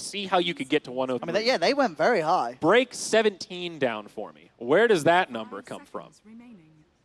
see how you could get to 103. I mean, yeah, they went very high. Break 17 down for me. Where does that number come from?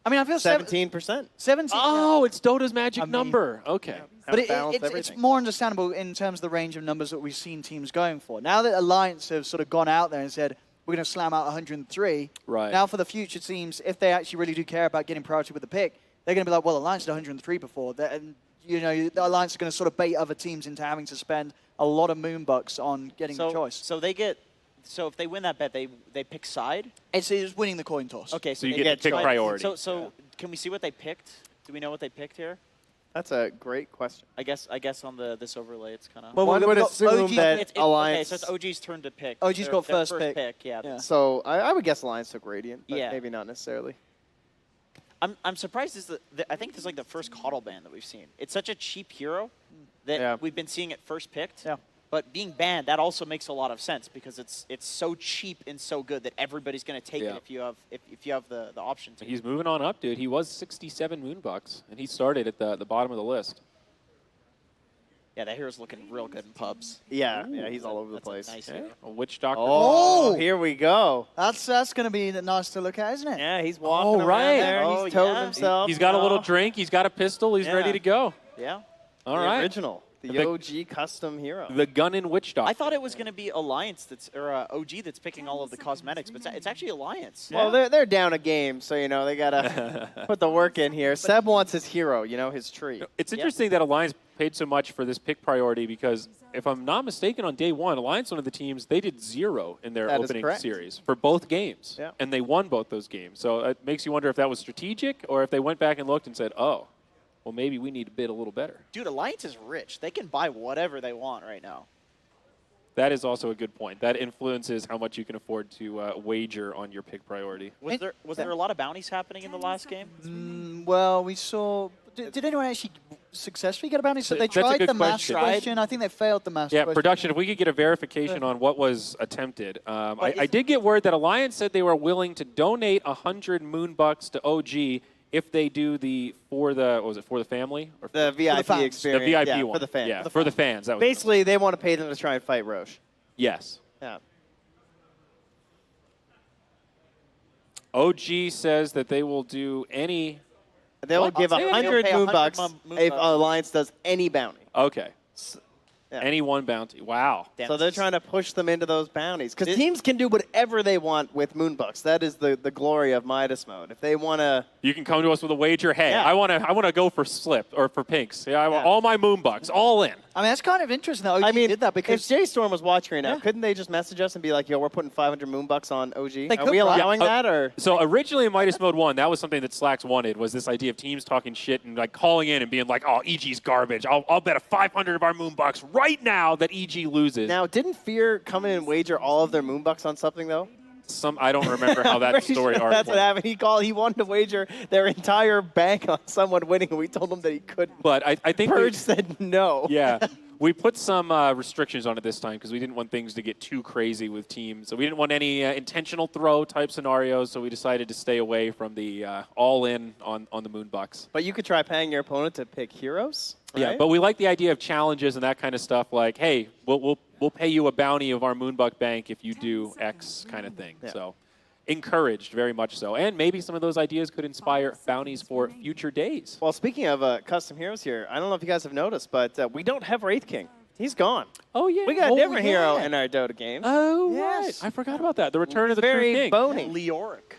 I mean, I feel 17%. 17. Oh, it's Dota's magic number. Okay. But it's more understandable in terms of the range of numbers that we've seen teams going for. Now that Alliance have sort of gone out there and said, we're going to slam out 103, right. Now for the future teams, if they actually really do care about getting priority with the pick, they're going to be like, well, Alliance did 103 before. And, you know, the Alliance is going to sort of bait other teams into having to spend a lot of moonbucks on getting the choice. So they get... So if they win that bet, they pick side? It's winning the coin toss. Okay, so you get to pick priority. So can we see what they picked? Do we know what they picked here? That's a great question. I guess on this overlay, it's kind of... Well, one would assume that Alliance... Okay, so it's OG's turn to pick. OG's got first pick. Yeah. So I would guess Alliance took Radiant, but yeah. maybe not necessarily. I'm surprised I think this is like the first Coddle ban that we've seen. It's such a cheap hero that we've been seeing it first picked. Yeah. But being banned, that also makes a lot of sense because it's so cheap and so good that everybody's going to take it if you have the option to. He's moving on up, dude. He was 67 moonbucks, and he started at the bottom of the list. Yeah, that hero's looking real good in pubs. Yeah, he's all over the place. Nice a witch doctor. Oh, here we go. That's going to be nice to look at, isn't it? Yeah, he's walking around there. He's toting himself. He's got a little drink. He's got a pistol. He's ready to go. Yeah. All right. Original. The OG custom hero. The gun and witch doctor. I thought it was going to be Alliance or OG that's picking all of the cosmetics, but it's actually Alliance. Well, they're down a game, so you know they gotta put the work in here. Seb wants his hero, you know, his tree. It's interesting that Alliance paid so much for this pick priority because, if I'm not mistaken, on day one, Alliance, one of the teams, they did 0 in their opening series for both games, and they won both those games. So it makes you wonder if that was strategic or if they went back and looked and said, oh. Well, maybe we need to bid a little better. Dude, Alliance is rich. They can buy whatever they want right now. That is also a good point. That influences how much you can afford to wager on your pick priority. Was there a lot of bounties happening in the last game? Well, we saw... Did anyone actually successfully get a bounty? So they That's a tried good the mass question. I think they failed the mass question. Yeah, production, if we could get a verification on what was attempted. I did get word that Alliance said they were willing to donate 100 moonbucks to OG if they do for the family? Or the VIP experience. The VIP one. For the fans. Yeah, for the fans. That was basically, they want to pay them to try and fight Roche. Yes. Yeah. OG says that they will do any... They will give 100 moonbucks if Alliance does any bounty. Okay. Yeah. Any one bounty. Wow. So they're trying to push them into those bounties. Because teams can do whatever they want with moonbucks. That is the glory of Midas mode. If they want to... You can come to us with a wager. Hey, I want to go for slip or for pinks. Yeah, I want all my moonbucks, all in. I mean, that's kind of interesting that OG did that because... if JStorm was watching right now, couldn't they just message us and be like, yo, we're putting 500 moonbucks on OG? Are we allowing that? Or So originally in Midas Mode 1, that was something that Slacks wanted, was this idea of teams talking shit and like calling in and being like, oh, EG's garbage. I'll bet a 500 of our moonbucks right now that EG loses. Now, didn't Fear come in and wager all of their moonbucks on something, though? I don't remember how that story arc That's what happened. He wanted to wager their entire bank on someone winning, and we told him that he couldn't. But I think Purge said no. Yeah. We put some restrictions on it this time because we didn't want things to get too crazy with teams. So we didn't want any intentional throw type scenarios, so we decided to stay away from the all-in on the moonbucks. But you could try paying your opponent to pick heroes. Right? Yeah, but we like the idea of challenges and that kind of stuff. Like, hey, we'll pay you a bounty of our moonbuck bank if you do X kind of thing. Yeah. So encouraged, very much so. And maybe some of those ideas could inspire bounties for future days. Well, speaking of custom heroes here, I don't know if you guys have noticed, but we don't have Wraith King. He's gone. Oh, yeah. We got a different hero in our Dota game. Oh, yes. Right. I forgot about that. The return of the true king. Very bony. Leoric.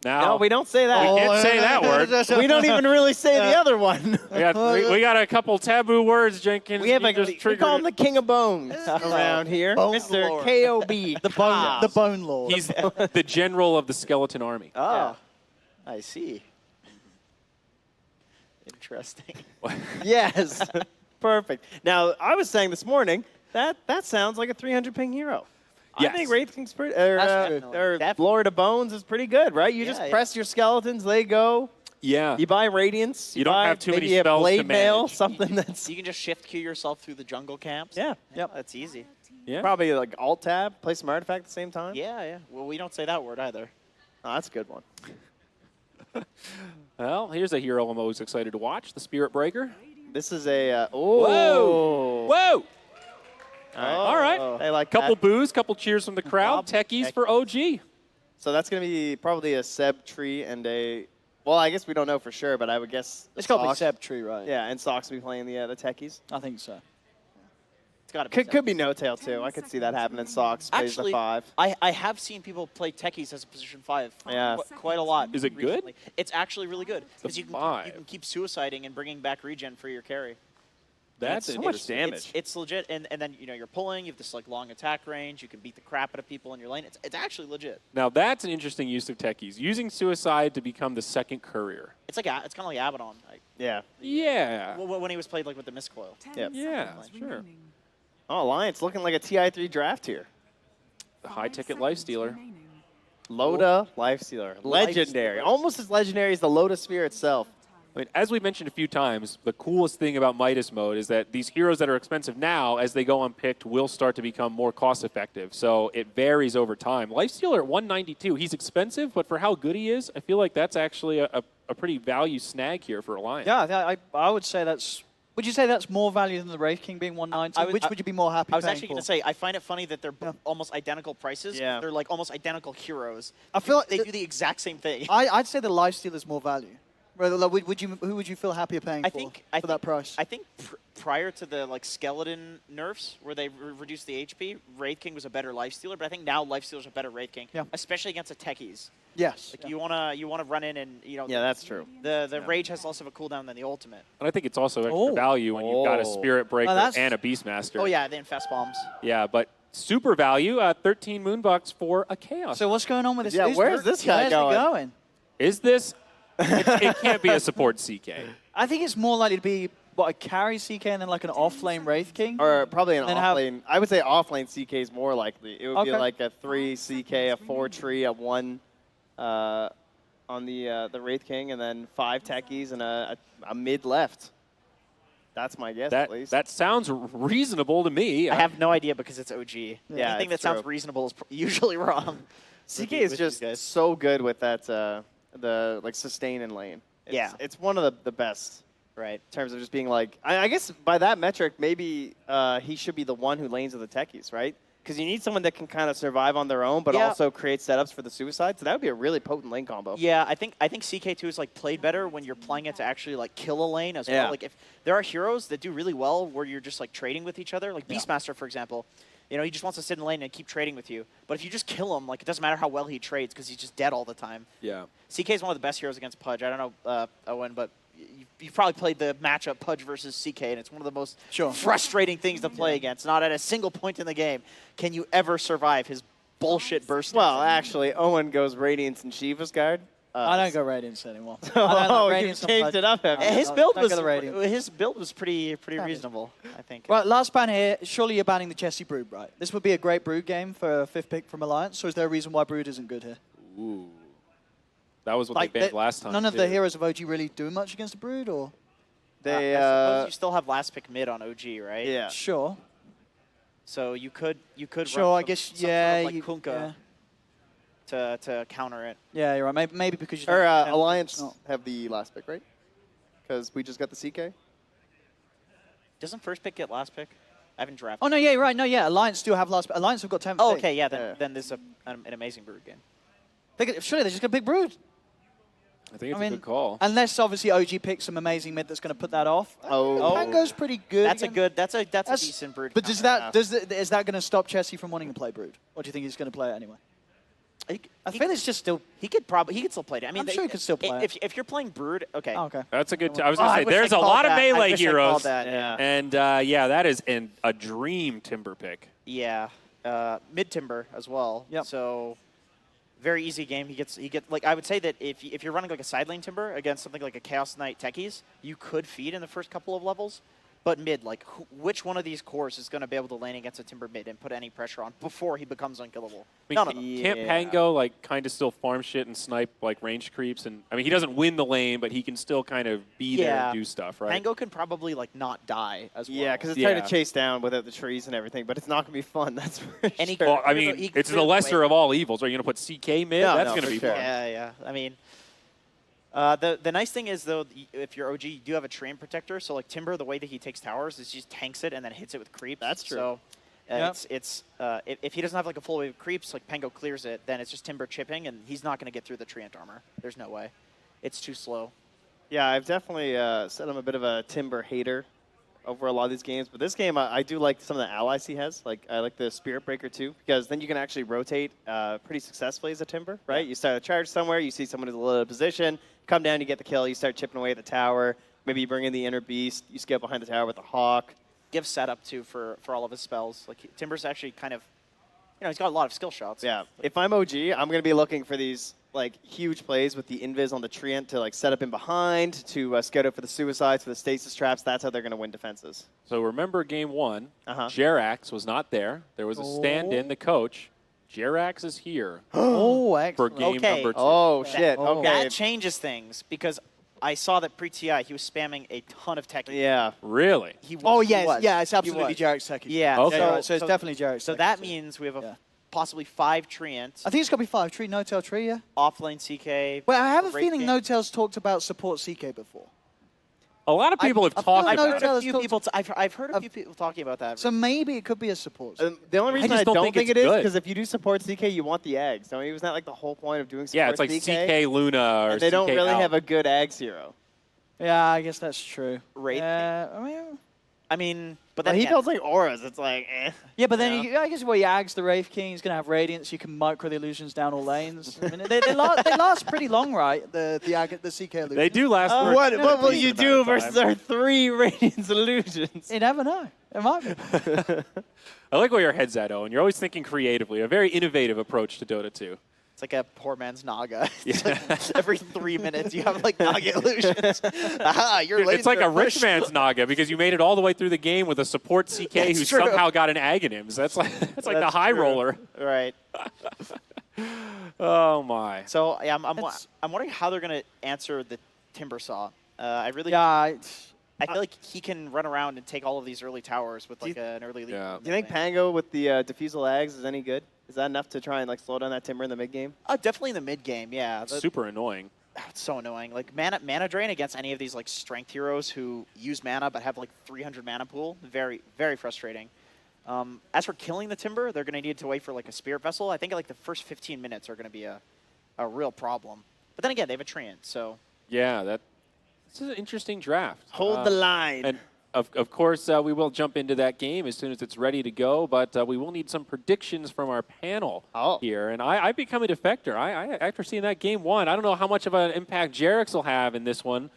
Now, no, we don't say that. We can't say that word. We don't even really say the other one. we got a couple taboo words, Jenkins. We call him the King of Bones around here. Mr. Lord. KOB. The Bone Lord. He's the general of the skeleton army. Oh, I see. Interesting. Yes. Perfect. Now, I was saying this morning, that sounds like a 300 ping hero. Yes. I think Wraith King's pretty, or Lord of Bones is pretty good, right? You just press your skeletons, they go. Yeah. You buy Radiance. You don't have too many spells maybe a Blade to Mail, manage. something that's... You can just shift queue yourself through the jungle camps. Yeah. Yep. That's easy. Yeah. Probably like Alt-Tab, play some artifact at the same time. Yeah. Well, we don't say that word either. Oh, that's a good one. Well, here's a hero I'm always excited to watch, the Spirit Breaker. This is a... Whoa! Whoa! All right. They like Couple that. boos, couple cheers from the crowd. Techies for OG. So that's going to be probably a Seb tree and a. Well, I guess we don't know for sure, but I would guess It's got to be Seb tree, right? Yeah, and Sox will be playing the techies. I think so. It's got to be. Could be No Tail too. I could see that happening. Sox plays the 5. I have seen people play techies as a position 5. Yeah. Quite a lot. Is it good? recently. It's actually really good because you five. can keep suiciding and bringing back regen for your carry. That's so much damage. It's legit, and then you're pulling. You have this like long attack range. You can beat the crap out of people in your lane. It's actually legit. Now that's an interesting use of techies. Using suicide to become the second courier. It's like it's kind of like Abaddon. Like, Yeah. Yeah. when he was played like with the Mistcoil. Yep. Yeah, sure. Oh, Alliance looking like a TI3 draft here. The high ticket life stealer. Loda Lifestealer. Legendary. Almost as legendary as the Loda Sphere itself. I mean, as we've mentioned a few times, the coolest thing about Midas mode is that these heroes that are expensive now, as they go unpicked, will start to become more cost-effective. So it varies over time. Lifestealer at 192, he's expensive, but for how good he is, I feel like that's actually a pretty value snag here for Alliance. Yeah, I would say that's. Would you say that's more value than the Wraith King being 190? Which would you be more happy? I was actually going to say I find it funny that they're almost identical prices. Yeah. They're like almost identical heroes. I feel like they do the exact same thing. I'd say the Lifestealer is more value. Who would you feel happier paying for that price? I think prior to the skeleton nerfs where they reduced the HP, Wraith King was a better Lifestealer, but I think now Lifestealer's a better Wraith King, especially against the techies. Yes. You wanna run in and Yeah, that's true. The Rage has less of a cooldown than the Ultimate. And I think it's also extra value when you've got a Spirit Breaker and a Beastmaster. Oh yeah, the Infest Bombs. Yeah, but super value, 13 Moonbucks for a Chaos. So what's going on with this? Yeah, where's this guy going? Is this? It can't be a support CK. I think it's more likely to be a carry CK and then like an off-lane Wraith King. Or probably an off-lane. I would say off-lane CK is more likely. It would be like a 3 CK, a 4 tree, a 1 on the Wraith King, and then 5 techies and a mid left. That's my guess, at least. That sounds reasonable to me. I have no idea because it's OG. Yeah, anything that sounds reasonable is usually wrong. CK is just so good with that, the sustain in lane. It's one of the best. Right. In terms of just being I guess by that metric, maybe he should be the one who lanes with the techies, right? Because you need someone that can kind of survive on their own, but also create setups for the suicide. So that would be a really potent lane combo. Yeah, I think CK2 is played better when you're playing it to actually kill a lane as well. If there are heroes that do really well where you're just trading with each other, like Beastmaster for example. He just wants to sit in lane and keep trading with you. But if you just kill him, it doesn't matter how well he trades because he's just dead all the time. Yeah. CK is one of the best heroes against Pudge. I don't know, Owen, but you've probably played the matchup Pudge versus CK, and it's one of the most frustrating things to play against. Not at a single point in the game can you ever survive his bullshit burst. Well, actually, Owen goes Radiance and Shiva's guard. I don't go Radiance anymore. You changed it up. His build was pretty reasonable, I think. Right, last ban here. Surely you're banning the Chessie Brood, right? This would be a great Brood game for a 5th pick from Alliance, or is there a reason why Brood isn't good here? Ooh. That was what they banned last time. None of the heroes of OG really do much against the Brood, or? I suppose you still have last pick mid on OG, right? Yeah. Sure. So you could sure, run I guess, some sort of Kunkka to counter it. Yeah, you're right. Maybe because you don't Alliance have the last pick, right? Because we just got the CK. Doesn't first pick get last pick? I haven't drafted. Oh, no, yeah, right. No, yeah, Alliance still have last pick. Alliance have got 10th Oh, pick. okay, yeah. Then there's an amazing Brood game. Surely they're just going to pick Brood. I think it's a good call. Unless obviously OG picks some amazing mid that's going to put that off. Pango's pretty good. That's a decent Brood. But is that going to stop Chessie from wanting to play Brood? Or do you think he's going to play it anyway? I think it's just still. He could still play it. I mean, I'm sure he could still play it. If you're playing Brood, okay. Oh, okay. That's a good. I was going to say there's a lot of melee heroes, yeah. And that is a dream Timber pick. Yeah, mid Timber as well. Yep. So very easy game. He gets I would say that if you're running a side lane Timber against something like a Chaos Knight Techies, you could feed in the first couple of levels. But mid, which one of these cores is going to be able to lane against a Timber mid and put any pressure on before he becomes unkillable? None of them. Can't Pango kind of still farm shit and snipe range creeps? And I mean, he doesn't win the lane, but he can still kind of be there and do stuff, right? Pango can probably not die as well. Yeah, because it's hard to chase down without the trees and everything, but it's not going to be fun. That's for sure. Well, I mean, it's the lesser of all evils. Are you going to put CK mid? No, That's going to be fun. Yeah. I mean. The nice thing is, though, if you're OG, you do have a Terrain Protector. So, Timber, the way that he takes towers is he just tanks it and then hits it with creeps. That's true. So, If he doesn't have like a full wave of creeps, like Pango clears it, then it's just Timber chipping, and he's not going to get through the Treant armor. There's no way. It's too slow. Yeah, I've definitely said I'm a bit of a Timber hater over a lot of these games, but this game I do like some of the allies he has. Like I like the Spirit Breaker too, because then you can actually rotate pretty successfully as a Timber, right? You start a charge somewhere, you see someone who's a little out of position, come down, you get the kill, you start chipping away at the tower. Maybe you bring in the Inner Beast, you scale behind the tower with the Hawk. Give setup too for all of his spells. Like Timber's actually kind of, he's got a lot of skill shots. Yeah. If I'm OG, I'm going to be looking for these like huge plays with the invis on the Treant to like set up in behind, to scout out for the suicides, for the stasis traps. That's how they're going to win defenses. So remember game one, Jerax was not there. There was a stand-in, the coach. Jerax is here for game number 2. Oh, shit. Okay. That changes things because I saw that pre-TI, he was spamming a ton of tech. Yeah. Really? Yeah, it's absolutely Jarek's tech. Yeah. Okay. So it's definitely Jarek's So tech. that means we have possibly 5 Treants. I think it's got to be 5 tree, no tail tree, yeah. Offlane CK. Well, I have a feeling no tail's talked about support CK before. A lot of people have talked like about it. I've heard a few people talking about that. So maybe it could be a support. The only reason I just don't don't think think it it's is good. because if you do support CK, you want the Ags. Don't you? Isn't that like the whole point of doing support Yeah, it's like CK Luna or and they don't CK really Al. have a good Ags hero. Yeah, I guess that's true. Wraith. I mean, but then he builds like auras. It's like, Yeah, but then I guess you Ags the Wraith King. He's going to have Radiance. You can micro the illusions down all lanes. I mean, they last pretty long, right? The CK illusions. They do last. What will you do versus our 3 Radiance illusions? You never know. It might be. I like where your head's at, Owen. You're always thinking creatively. A very innovative approach to Dota 2. It's like a poor man's Naga. Every 3 minutes you have like Naga illusions. It's like a rich man's Naga because you made it all the way through the game with a support CK who somehow got an Aghanims. That's like the high roller. Right. Oh my. So yeah, I'm wondering how they're gonna answer the Timber Saw. I really. I feel like he can run around and take all of these early towers with like an early lead. Yeah. Do you think Pango with the Diffusal Ags is any good? Is that enough to try and like slow down that Timber in the mid game? Definitely in the mid game, yeah. Super annoying. It's so annoying. Like mana drain against any of these like strength heroes who use mana but have like 300 mana pool. Very, very frustrating. As for killing the Timber, they're going to need to wait for like a Spirit Vessel. I think like the first 15 minutes are going to be a real problem. But then again, they have a Treant, so. Yeah, this is an interesting draft. Hold the line. And of course, we will jump into that game as soon as it's ready to go, but we will need some predictions from our panel here. And I become a defector. After seeing that game 1, I don't know how much of an impact Jerax will have in this one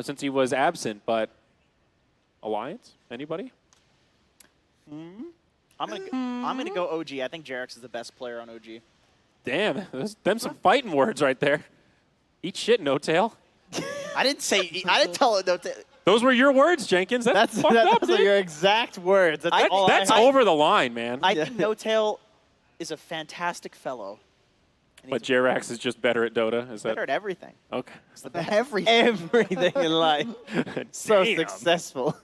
since he was absent, but Alliance? Anybody? I'm gonna go OG. I think Jerax is the best player on OG. Damn, them some fighting words right there. Eat shit, No Tail. I didn't tell it No Tail. Those were your words, Jenkins. That's fucked up, those are your exact words. That's over the line, man. I think No Tail is a fantastic fellow. But Jerax is just better at Dota? Is that better at everything. Okay. Everything in life. So successful.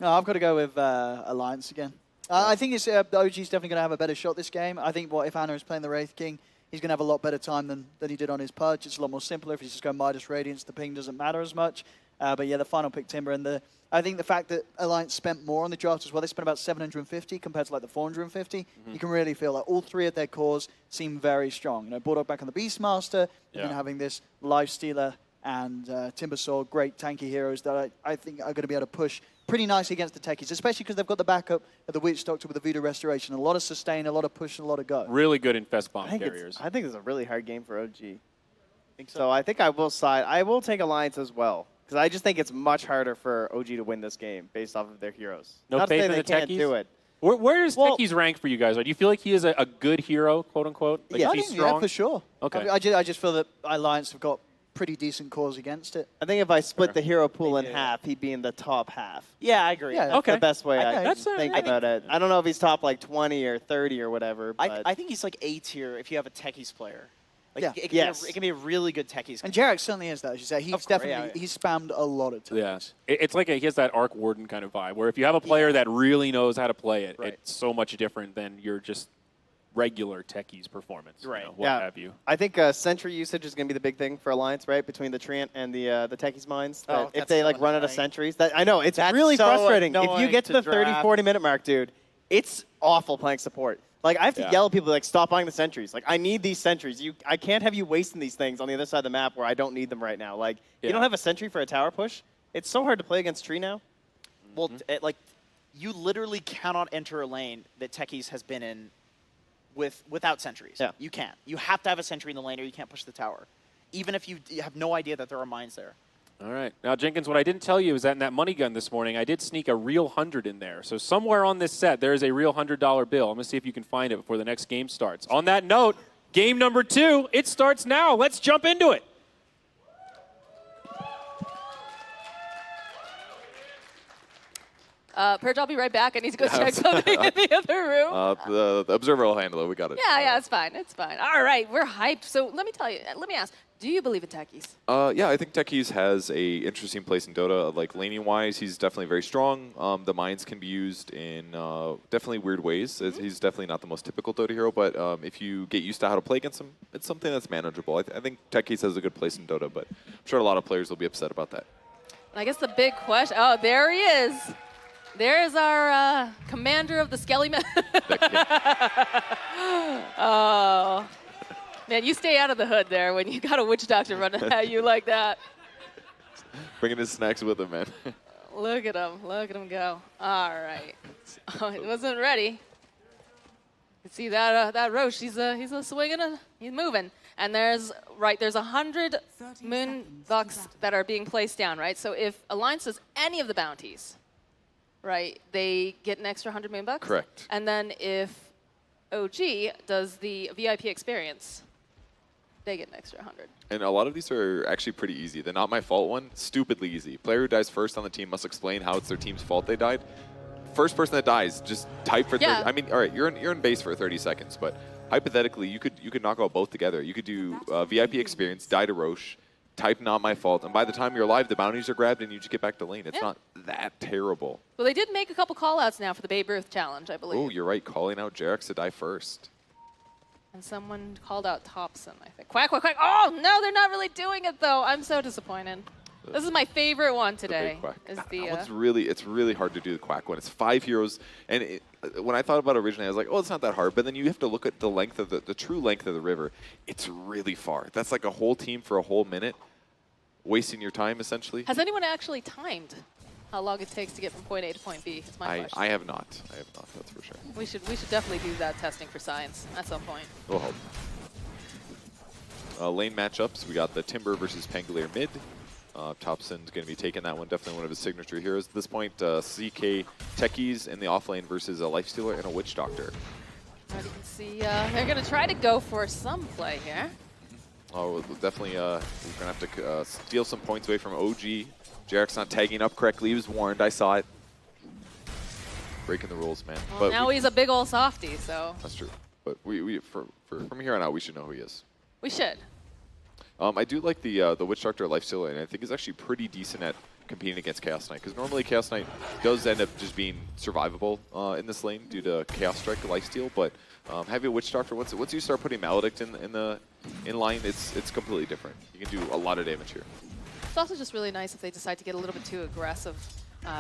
No, I've got to go with Alliance again. I think it's the OG's definitely going to have a better shot this game. I think if Anna is playing the Wraith King, he's going to have a lot better time than he did on his Purge. It's a lot more simpler. If he's just going MIDAS Radiance, the ping doesn't matter as much. But yeah, the final pick Timber. And I think the fact that Alliance spent more on the draft as well, they spent about 750 compared to like the 450. You can really feel like all 3 of their cores seem very strong. You know, Bulldog back on the Beastmaster, and then having this Lifestealer and Timbersaw, great tanky heroes that I think are going to be able to push pretty nicely against the techies, especially because they've got the backup of the Witch Doctor with the Voodoo Restoration. A lot of sustain, a lot of push, and a lot of go. Really good infest bomb carriers. I think it's a really hard game for OG. So I think I will take Alliance as well. Because I just think it's much harder for OG to win this game based off of their heroes. No Not faith to say in they the can't techies? do it. Where does techies rank for you guys? Do you feel like he is a good hero, quote unquote? Like, Yeah, is he strong? yeah, for sure. Okay. I just feel that Alliance have got pretty decent cores against it. I think if I split the hero pool in half, he'd be in the top half. Yeah, I agree. Yeah, That's okay. the best way I That's think about it. I don't know if he's top like 20 or 30 or whatever. But I think he's like A tier if you have a techies player. Like, Yeah. it can be a really good techies. And Jerax certainly is that, as you say. He's course, definitely, he's spammed a lot of times. Yeah. It's like he has that Arc Warden kind of vibe, where if you have a player that really knows how to play it, it's so much different than your just regular techies performance. Right. What have you. I think Sentry usage is going to be the big thing for Alliance, right? Between the Treant and the techies mines. If they like run out of sentries. I know, it's really frustrating. If you get to the 30, 40 minute mark, dude, it's awful playing support. Like, I have to yell at people, like, stop buying the sentries. Like, I need these sentries. I can't have you wasting these things on the other side of the map where I don't need them right now. Like, you don't have a sentry for a tower push? It's so hard to play against Tree now. Well, like, you literally cannot enter a lane that Techies has been in without sentries. Yeah. You can't. You have to have a sentry in the lane or you can't push the tower, even if you have no idea that there are mines there. All right. Now, Jenkins, what I didn't tell you is that in that money gun this morning, I did sneak a real 100 in there. So somewhere on this set, there is a real $100 bill. I'm going to see if you can find it before the next game starts. On that note, game number 2, it starts now. Let's jump into it. Purge, I'll be right back. I need to go check something in the other room. The observer will handle it. We got it. Yeah, it's fine. It's fine. All right, we're hyped. So let me ask, do you believe in Techies? Yeah, I think Techies has a interesting place in Dota. Like, laning-wise, he's definitely very strong. The mines can be used in definitely weird ways. He's definitely not the most typical Dota hero, but if you get used to how to play against him, it's something that's manageable. I think Techies has a good place in Dota, but I'm sure a lot of players will be upset about that. And I guess the big question, oh, there he is. There's our commander of the Skelly Men. Oh. Man, you stay out of the hood there when you got a witch doctor running at you like that. Bringing his snacks with him, man. Look at him go. All right. Oh, he wasn't ready. You can see that Roche, he's a swinging, he's moving. And there's 100 moon bucks that are being placed down, right? So if Alliance does any of the bounties, right, they get an extra 100 moon bucks. Correct. And then if OG does the VIP experience, they get an extra 100. And a lot of these are actually pretty easy. The Not My Fault one, stupidly easy. Player who dies first on the team must explain how it's their team's fault they died. First person that dies, just type for 30. I mean, all right, you're in base for 30 seconds, but hypothetically, you could knock out both together. You could do VIP experience, die to Roche, type Not My Fault, and by the time you're alive, the bounties are grabbed and you just get back to lane. It's not that terrible. Well, they did make a couple call-outs now for the Babe Ruth challenge, I believe. Oh, you're right, calling out Jarex to die first. And someone called out Thompson, I think. Quack, quack, quack. Oh, no, they're not really doing it, though. I'm so disappointed. This is my favorite one today. Is the, it's really hard to do the quack one. It's 5 heroes, and when I thought about it originally, I was like, oh, it's not that hard. But then you have to look at the length of the true length of the river. It's really far. That's like a whole team for a whole minute, wasting your time essentially. Has anyone actually timed how long it takes to get from point A to point B? It's my question. I have not. That's for sure. We should definitely do that testing for science at some point. We'll hope. Lane matchups. We got the Timber versus Pangolier mid. Thompson's going to be taking that one. Definitely one of his signature heroes at this point. CK Techies in the offlane versus a Lifestealer and a Witch Doctor. As you can see, they're going to try to go for some play here. Oh, definitely we're going to have to steal some points away from OG. Jarek's not tagging up correctly. He was warned. I saw it. Breaking the rules, man. Well, but now he's a big old softie, so. That's true. But from here on out, we should know who he is. We should. I do like the Witch Doctor Lifestealer, and I think he's actually pretty decent at competing against Chaos Knight, because normally Chaos Knight does end up just being survivable in this lane due to Chaos Strike lifesteal, but having a Witch Doctor, once you start putting Maledict in line, it's completely different. You can do a lot of damage here. It's also just really nice if they decide to get a little bit too aggressive,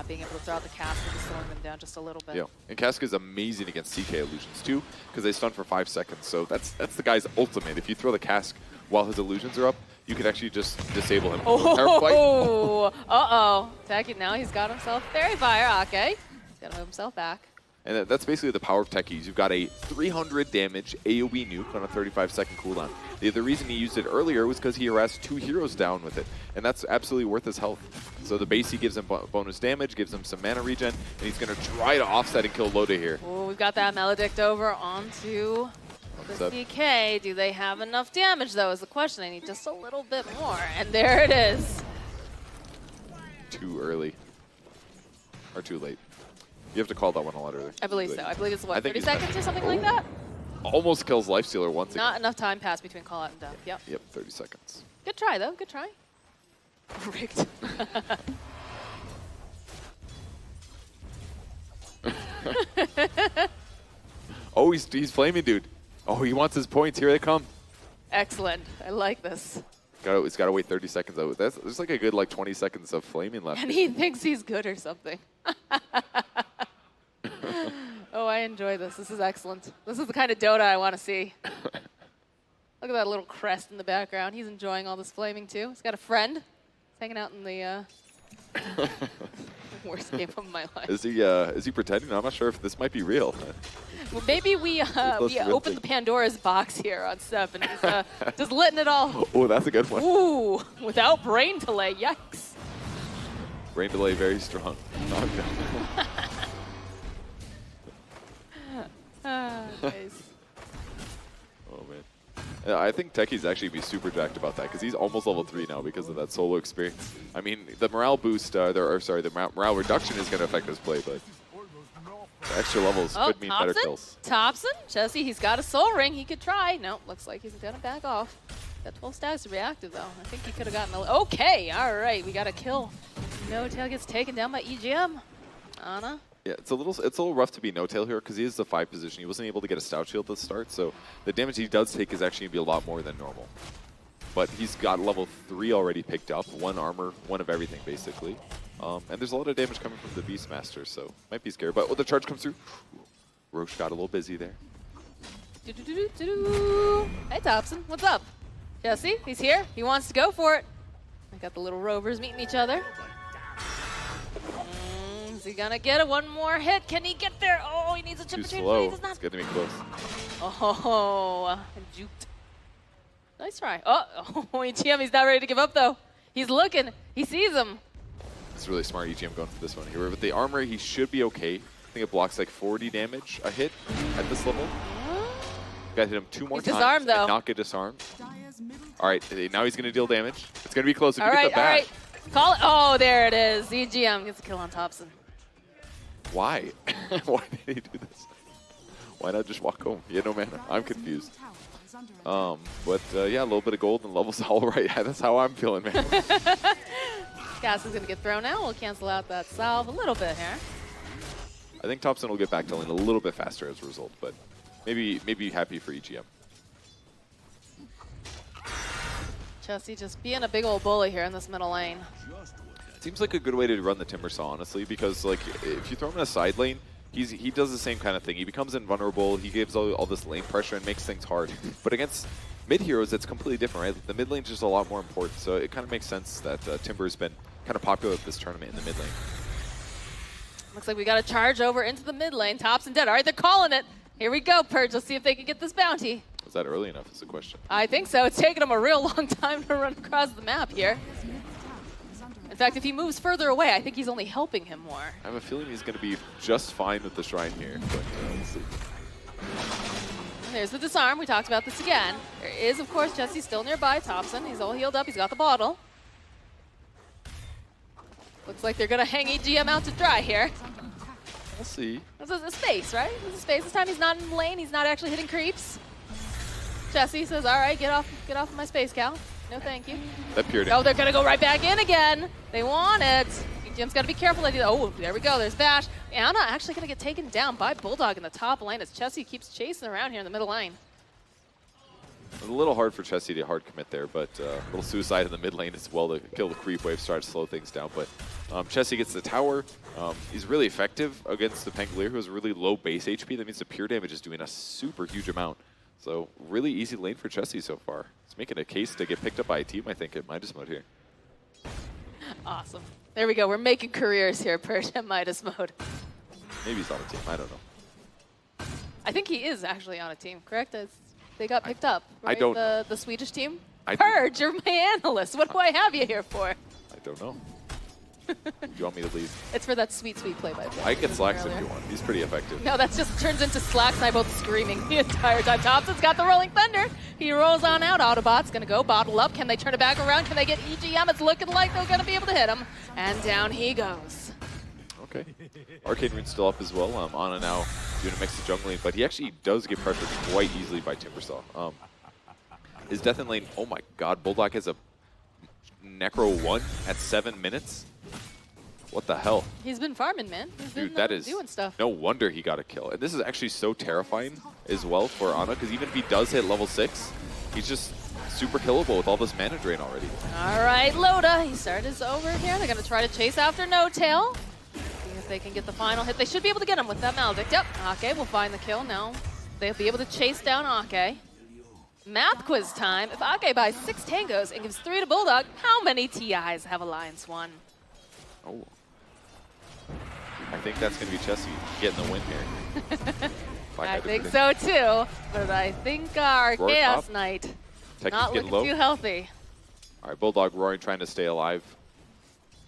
being able to throw out the cask and just slowing them down just a little bit. Yeah, and Cask is amazing against CK illusions too, because they stun for 5 seconds, so that's the guy's ultimate. If you throw the cask while his illusions are up, you could actually just disable him. Oh, uh-oh. Now he's got himself Fairy Fire. Okay. He's got to move himself back. And that's basically the power of Techies. You've got a 300 damage AoE nuke on a 35-second cooldown. The reason he used it earlier was because he harassed 2 heroes down with it, and that's absolutely worth his health. So the base, he gives him bonus damage, gives him some mana regen, and he's going to try to offset and kill Loda here. Oh, we've got that Maledict over onto the CK. Do they have enough damage, though, is the question. They need just a little bit more, and there it is. Too early. Or too late. You have to call that one a lot earlier. I believe so. I believe it's, what, 30 seconds or something like that? Almost kills Lifestealer once again. Not enough time passed between call out and dump. Yep. Yep, 30 seconds. Good try, though. Good try. Rigged. Oh, he's flaming, dude. Oh, he wants his points. Here they come. Excellent. I like this. He's got to wait 30 seconds. Though. There's like a good 20 seconds of flaming left. And he thinks he's good or something. Oh, I enjoy this. This is excellent. This is the kind of Dota I want to see. Look at that little crest in the background. He's enjoying all this flaming too. He's got a friend. He's hanging out in the worst game of my life. Is he pretending? I'm not sure if this might be real. Well, maybe we opened the Pandora's box here on Steph, and he's just letting it all. Oh, that's a good one. Ooh, without brain delay. Yikes. Brain delay very strong. Nice. Oh man. Yeah, I think Techie's actually be super jacked about that because he's almost level 3 now because of that solo experience. I mean, the morale boost, the morale reduction is going to affect his play, but the extra levels could mean better kills. Thompson, Jesse, he's got a soul ring. He could try. No, looks like he's going to back off. Got 12 stacks reactive though. I think he could have gotten a. Okay, all right, we got a kill. No-tail gets taken down by EGM. Ana. Yeah, it's a little rough to be no-tail here because he is the 5 position. He wasn't able to get a stout shield at the start, so the damage he does take is actually going to be a lot more than normal. But he's got level 3 already picked up, 1 armor, 1 of everything basically. And there's a lot of damage coming from the Beastmaster, so might be scary. But the charge comes through. Roche got a little busy there. Hey Thompson, what's up? Jesse, he's here. He wants to go for it. I got the little rovers meeting each other. Is he gonna get one more hit? Can he get there? Oh, he needs a chip between. Too slow. It's getting me close. Oh, juked. Nice try. Oh, EGM, he's not ready to give up though. He's looking. He sees him. It's really smart EGM going for this one here. With the armor, he should be okay. I think it blocks like 40 damage a hit at this level. Got to hit him 2 more times disarmed, though. And not get disarmed. All right, now he's going to deal damage. It's going to be close. If all you right, get the bat. All right. Call it. Oh, there it is. EGM gets a kill on Thompson. Why? Why did he do this? Why not just walk home? He had no mana. I'm confused. But yeah, a little bit of gold and levels all right. That's how I'm feeling, man. Gas is going to get thrown out. We'll cancel out that salve a little bit here. I think Thompson will get back to lane a little bit faster as a result, but maybe happy for EGM. Jesse just being a big old bully here in this middle lane. Seems like a good way to run the Timbersaw, honestly, because like if you throw him in a side lane, he does the same kind of thing. He becomes invulnerable. He gives all this lane pressure and makes things hard. But against mid heroes, it's completely different, right? The mid lane is just a lot more important. So it kind of makes sense that Timber has been kind of popular at this tournament in the mid lane. Looks like we got to charge over into the mid lane. Thompson dead. All right, they're calling it. Here we go, Purge. Let's see if they can get this bounty. Was that early enough is the question. I think so. It's taken him a real long time to run across the map here. In fact, if he moves further away, I think he's only helping him more. I have a feeling he's going to be just fine with the Shrine here, but let's see. And there's the disarm. We talked about this again. There is, of course, Jesse still nearby. Thompson, he's all healed up. He's got the bottle. Looks like they're going to hang EGM out to dry here. We'll see. This is a space, right? This is a space. This time he's not in the lane. He's not actually hitting creeps. Jesse says, all right, get off of my space, Cal. No, thank you. That peered in. Oh, they're going to go right back in again. They want it. Jim's got to be careful. Oh, there we go. There's Bash. Anna actually going to get taken down by Bulldog in the top lane as Chessie keeps chasing around here in the middle lane. It was a little hard for Chessie to hard commit there, but a little suicide in the mid lane as well to kill the creep wave, start to slow things down. But Chessie gets the tower. He's really effective against the Pangolier, who has really low base HP. That means the pure damage is doing a super huge amount. So really easy lane for Chessie so far. It's making a case to get picked up by a team, I think, at Midas mode here. Awesome. There we go. We're making careers here, Perch, at Midas mode. Maybe he's on a team. I don't know. I think he is actually on a team, correct? They got picked up, right? I don't the Swedish team? Purge, you're my analyst. What do I have you here for? I don't know. Do you want me to leave? It's for that sweet, sweet play-by-play. I get Slacks if you want. He's pretty effective. No, that just turns into Slacks and I both screaming the entire time. Thompson's got the Rolling Thunder. He rolls on out. Autobot's going to go bottle up. Can they turn it back around? Can they get EGM? It's looking like they're going to be able to hit him. And down he goes. Okay. Arcane Rune's still up as well. Ana now doing a mix of jungling, but he actually does get pressured quite easily by Timbersaw. His death in lane, oh my god, Bulldog has a Necro 1 at 7 minutes. What the hell? He's been farming, man. He's Dude, been doing stuff. No wonder he got a kill. And this is actually so terrifying as well for Ana, because even if he does hit level 6, he's just super killable with all this mana drain already. All right, Loda, he started his over here. They're going to try to chase after No Tail. See if if they can get the final hit. They should be able to get him with that Maledict. Yep, Ake will find the kill now. They'll be able to chase down Ake. Math quiz time. If Ake buys 6 tangos and gives 3 to Bulldog, how many TIs have Alliance won? Oh. I think that's going to be Chessie getting the win here. I think so too, but I think our Roar Chaos top. Knight Techies not getting looking low. too healthy. All right, Bulldog roaring, trying to stay alive,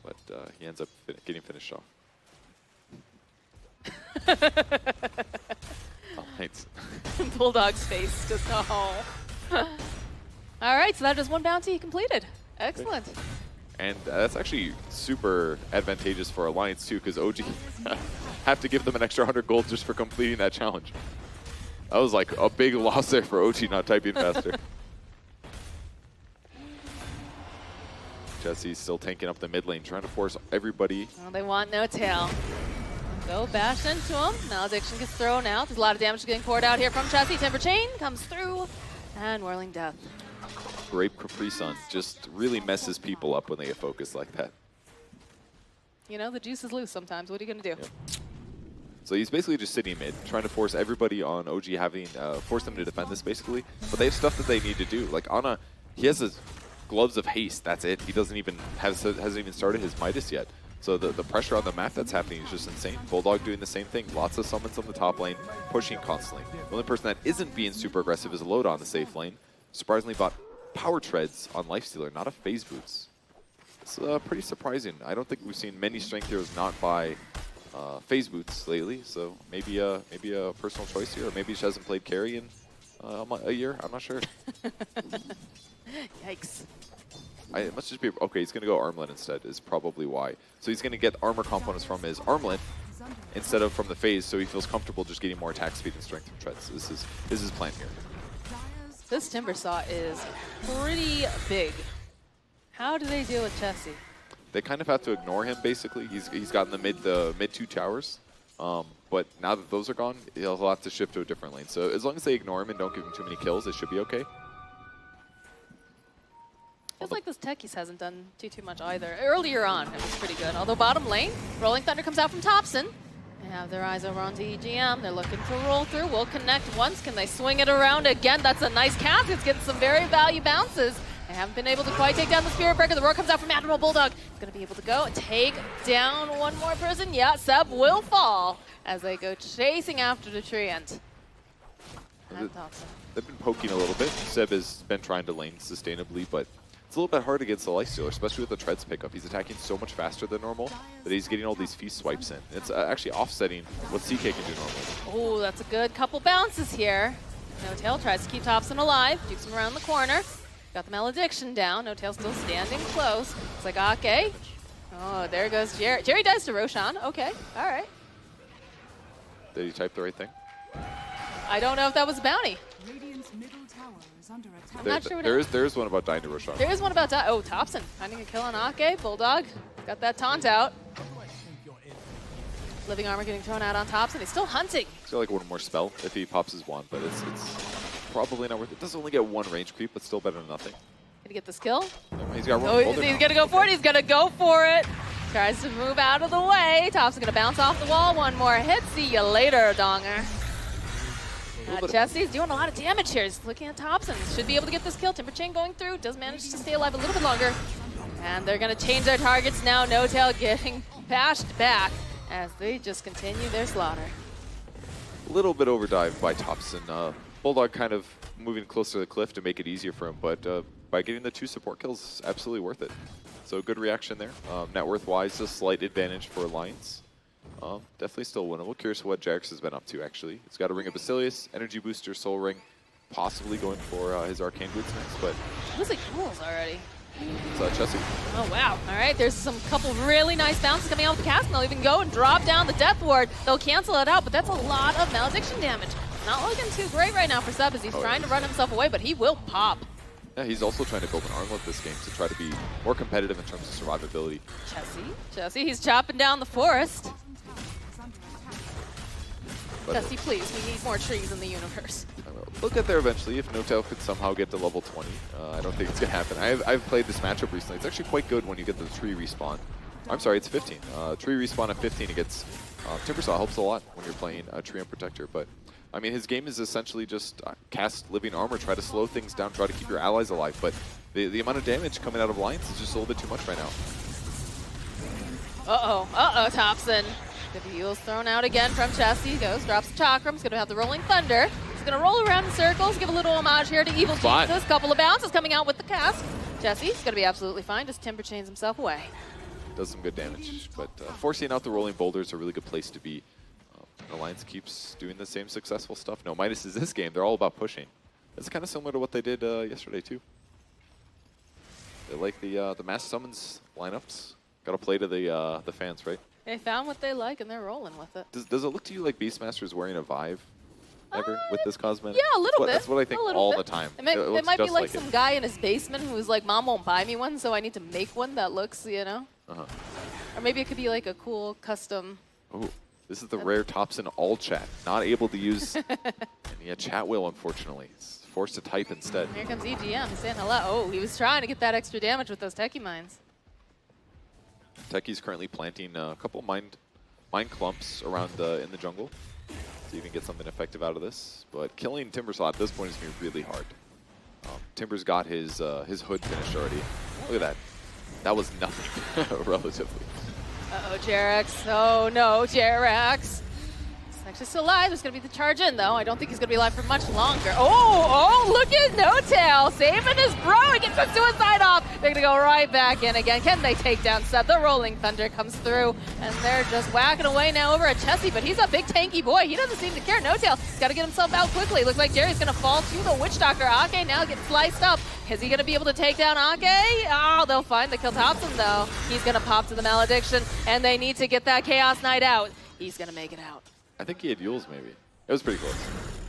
but he ends up getting finished off. Oh, thanks. Bulldog's face just, oh. All right, so that is 1 bounty completed. Excellent. And that's actually super advantageous for Alliance too, because OG have to give them an extra 100 gold just for completing that challenge. That was like a big loss there for OG not typing faster. Chessie's still tanking up the mid lane, trying to force everybody. Well, they want no tail. Go bash into him. Malediction gets thrown out. There's a lot of damage getting poured out here from Chessie. Timber Chain comes through, and Whirling Death. Grape Capri Sun just really messes people up when they get focused like that. You know, the juice is loose sometimes. What are you going to do? Yep. So he's basically just sitting mid, trying to force everybody on OG having, force them to defend this basically. But they have stuff that they need to do. Like Ana, he has his gloves of haste, that's it. He doesn't even, hasn't even started his Midas yet. So the pressure on the map that's happening is just insane. Bulldog doing the same thing. Lots of summons on the top lane, pushing constantly. The only person that isn't being super aggressive is Loda on the safe lane. Surprisingly bought Power Treads on Lifestealer, not a Phase Boots. It's pretty surprising. I don't think we've seen many strength heroes not buy Phase Boots lately, so maybe a personal choice here, or maybe she hasn't played carry in a year. I'm not sure. Yikes. It must just be, okay, he's going to go Armlet instead, is probably why. So he's going to get armor components from his Armlet instead of from the Phase, so he feels comfortable just getting more attack speed and strength from treads. This is his plan here. This Timber Saw is pretty big. How do they deal with Chessie? They kind of have to ignore him, basically. He's gotten the mid 2 towers, but now that those are gone, he'll have to shift to a different lane. So as long as they ignore him and don't give him too many kills, it should be okay. Feels like this Techies hasn't done too much either. Earlier on, it was pretty good. Although bottom lane, Rolling Thunder comes out from Thompson. They have their eyes over onto EGM. They're looking to roll through. Will connect once. Can they swing it around again? That's a nice cast. It's getting some very value bounces. They haven't been able to quite take down the Spirit Breaker. The roar comes out from Admiral Bulldog. He's going to be able to go and take down one more person. Yeah, Seb will fall as they go chasing after the Treant. And Thompson. They've been poking a little bit. Seb has been trying to lane sustainably, but it's a little bit hard against the Lifestealer, especially with the Treads pickup. He's attacking so much faster than normal that he's getting all these feast swipes in. It's actually offsetting what CK can do normally. Oh, that's a good couple bounces here. No Tail tries to keep Thompson alive, dukes him around the corner. Got the Malediction down. No Tail still standing close. It's like Ake. Oh, there goes Jerry. Jerry dies to Roshan. Okay, all right. Did he type the right thing? I don't know if that was a bounty. I'm not sure. There is one about dying to Roshan. There is one about oh, Thompson finding a kill on Ake. Bulldog got that taunt out. Living armor getting thrown out on Thompson. He's still hunting. He's got like one more spell if he pops his wand, but it's probably not worth it. Does only get 1 range creep, but still better than nothing. Gonna get the skill? He's got oh, he's gonna go for it. He's gonna go for it. Tries to move out of the way. Thompson gonna bounce off the wall. One more hit. See you later, Donger. Chessie's doing a lot of damage here. He's looking at Thompson. Should be able to get this kill. Timber Chain going through. Does manage to stay alive a little bit longer. And they're going to change their targets now. No Tail getting bashed back as they just continue their slaughter. A little bit overdived by Thompson. Bulldog kind of moving closer to the cliff to make it easier for him, but by getting the 2 support kills, absolutely worth it. So good reaction there. Net worth-wise, a slight advantage for Alliance. Definitely still winnable. Curious what Jax has been up to, actually. He's got a Ring of Basilius, Energy Booster, Soul Ring, possibly going for his Arcane Boots next, but... Looks like duels already. It's Chessie. Oh, wow. All right, there's some couple really nice bounces coming out with the cast, and they'll even go and drop down the Death Ward. They'll cancel it out, but that's a lot of Malediction damage. Not looking too great right now for Seb as he's trying to run himself away, but he will pop. Yeah, he's also trying to build an Armlet this game to try to be more competitive in terms of survivability. Chessie, he's chopping down the forest. Chessie, please, we need more trees in the universe. We'll get there eventually if No Tail could somehow get to level 20. I don't think it's going to happen. I've played this matchup recently. It's actually quite good when you get the tree respawn. I'm sorry, it's 15. Tree respawn at 15 against Timbersaw helps a lot when you're playing Tree and Protector, but I mean, his game is essentially just cast Living Armor, try to slow things down, try to keep your allies alive, but the amount of damage coming out of Alliance is just a little bit too much right now. Thompson. The heals thrown out again from Chessie. Goes, drops the Chakram. He's going to have the Rolling Thunder. He's going to roll around in circles, give a little homage here to Evil Jesus. Couple of bounces coming out with the cast. Jesse's going to be absolutely fine, just Timber chains himself away. Does some good damage, but forcing out the rolling boulders is a really good place to be. Alliance keeps doing the same successful stuff. No, Midas is this game. They're all about pushing. It's kind of similar to what they did yesterday, too. They like the mass summons lineups. Got to play to the fans, right? They found what they like, and they're rolling with it. Does it look to you like Beastmaster's wearing a Vive ever with this cosmetic? Yeah, a little bit. That's what I think all the time. It might be like some guy in his basement who's like, Mom won't buy me one, so I need to make one that looks, you know? Or maybe it could be like a cool custom. Oh, this is the rare Thompson all chat. Not able to use any chat wheel, unfortunately. He's forced to type instead. Here comes EGM saying hello. Oh, he was trying to get that extra damage with those Techie Mines. Techie's currently planting a couple mine clumps around in the jungle. See if he can get something effective out of this. But killing Timbersaw at this point is going to be really hard. Timber's got his hood finished already. Look at that. That was nothing, relatively. Uh-oh, Jerax. Oh, no, Jerax. He's actually still alive. There's going to be the charge in, though. I don't think he's going to be alive for much longer. Oh, look at No Tail saving his bro. He gets a suicide off. They're going to go right back in again. Can they take down Seb? The Rolling Thunder comes through, and they're just whacking away now over at Chessie, but he's a big tanky boy. He doesn't seem to care. No Tail, he's got to get himself out quickly. Looks like Jerry's going to fall to the Witch Doctor. Ake now gets sliced up. Is he going to be able to take down Ake? Oh, they'll find the kill. Thompson, though. He's going to pop to the Malediction, and they need to get that Chaos Knight out. He's going to make it out. I think he had Yules, maybe. It was pretty close.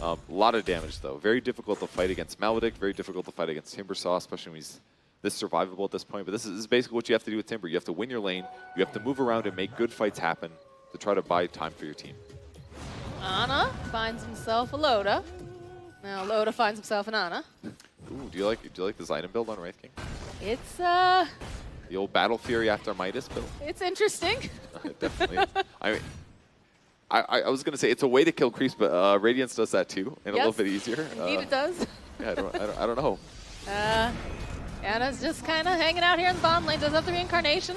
A lot of damage, though. Very difficult to fight against Maledict, very difficult to fight against Timbersaw, especially when he's this survivable at this point. But this is basically what you have to do with Timber. You have to win your lane. You have to move around and make good fights happen to try to buy time for your team. Ana finds himself a Loda. Now Loda finds himself an Ana. Ooh, do you like this item build on Wraith King? It's the old Battle Fury after Midas build. It's interesting. It definitely is. I mean, I was gonna say it's a way to kill creeps, but Radiance does that too, and a little bit easier. Indeed, it does. Yeah, I don't know. Ana's just kind of hanging out here in the bottom lane. Does have the reincarnation.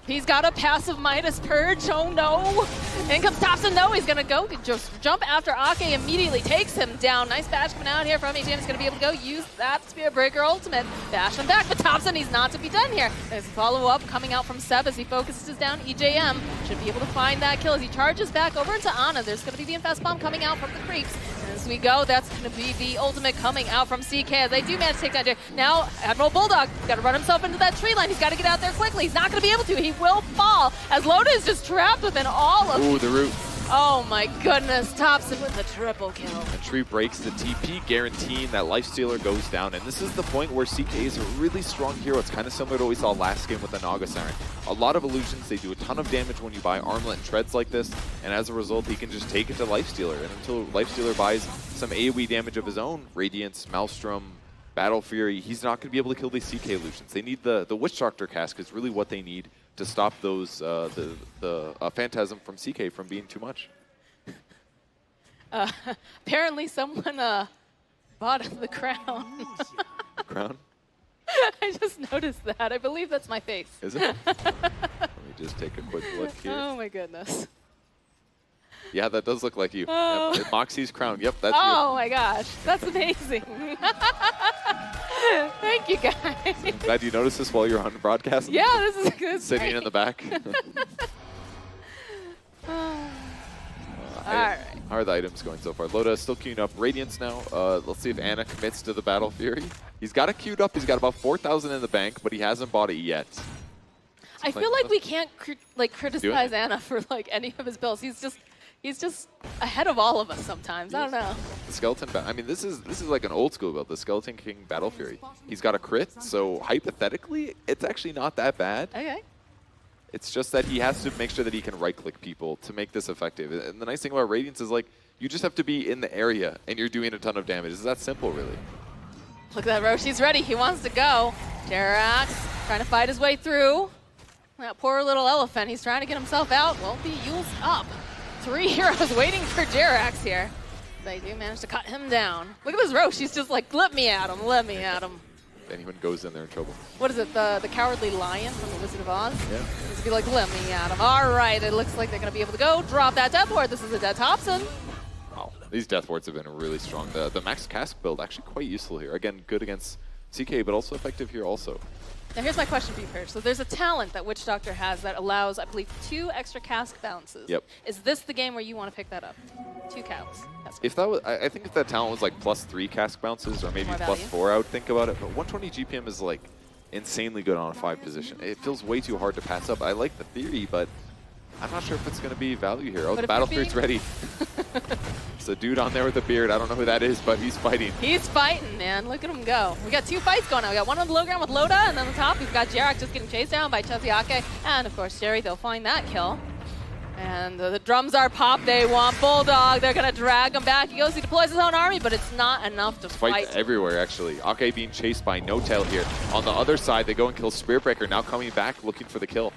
He's got a passive Midas Purge. Oh no! In comes Thompson. No, he's gonna go just jump after Ake. Immediately takes him down. Nice bash coming out here from EGM. He's gonna be able to go use that Spear Breaker ultimate. Bash him back, but Thompson, he's not to be done here. There's a follow-up coming out from Seb as he focuses down EJM. Should be able to find that kill as he charges back over into Ana. There's gonna be the Infest Bomb coming out from the creeps. As we go, that's going to be the ultimate coming out from CK as they do manage to take down Jerry. Now, Admiral Bulldog, got to run himself into that tree line. He's got to get out there quickly. He's not going to be able to. He will fall as Loda is just trapped within all of... Ooh, the root. Oh my goodness, Thompson with a triple kill. And Tree breaks the TP, guaranteeing that Lifestealer goes down. And this is the point where CK is a really strong hero. It's kind of similar to what we saw last game with the Naga Siren. A lot of illusions, they do a ton of damage when you buy Armlet and Treads like this, and as a result, he can just take it to Lifestealer. And until Lifestealer buys some AoE damage of his own, Radiance, Maelstrom, Battle Fury, he's not going to be able to kill these CK illusions. They need the Witch Doctor cask is really what they need to stop those the Phantasm from CK from being too much. Apparently someone bought the crown. Crown? I just noticed that. I believe that's my face. Is it? Let me just take a quick look here. Oh my goodness. Yeah, that does look like you. Oh. Yep, Moxie's crown. Yep, that's you. Oh my gosh, that's amazing. Thank you, guys. I'm glad you noticed this while you're on broadcast. Yeah, this is good. Sitting in the back. All right. How are the items going so far? Loda is still queuing up Radiance now. Let's see if Ana commits to the Battle Fury. He's got it queued up. He's got about 4,000 in the bank, but he hasn't bought it yet. I feel like we can't criticize Ana for any of his builds. He's just ahead of all of us sometimes. I don't know. The Skeleton, I mean, this is like an old school build, the Skeleton King Battle Fury. He's got a crit, so hypothetically, it's actually not that bad. Okay. It's just that he has to make sure that he can right-click people to make this effective. And the nice thing about Radiance is, you just have to be in the area, and you're doing a ton of damage. It's that simple, really. Look at that, Roshi's ready. He wants to go. Jerax trying to fight his way through. That poor little elephant. He's trying to get himself out. Won't be used up. 3 heroes waiting for Jerax here. They do manage to cut him down. Look at this Roche. She's just like, let me at him, let me at him. If anyone goes in there in trouble. What is it, the Cowardly Lion from The Wizard of Oz? Yeah. He's be like, let me at him. All right, it looks like they're going to be able to go. Drop that Death Ward. This is a dead Thompson. Wow, these Death Wards have been really strong. The Max Cask build actually quite useful here. Again, good against CK, but also effective here also. Now here's my question for you, Perch. So there's a talent that Witch Doctor has that allows, I believe, 2 extra cask bounces. Yep. Is this the game where you want to pick that up? 2 cask. If that was, I think if that talent was like +3 cask bounces or maybe +4, I would think about it. But 120 GPM is like insanely good on a 5 position. It feels way too hard to pass up. I like the theory, but I'm not sure if it's going to be value here. Oh, the Battle Spirit's ready. There's a dude on there with a beard. I don't know who that is, but he's fighting. He's fighting, man. Look at him go. We got 2 fights going on. We got one on the low ground with Loda, and then on the top we've got Jerax just getting chased down by Chelsea Ake. And of course, Jerry, they'll find that kill. And the drums are popped. They want Bulldog. They're going to drag him back. He goes, he deploys his own army, but it's not enough to fight. Everywhere, actually. Ake being chased by No Tail here. On the other side, they go and kill Spirit Breaker, now coming back looking for the kill.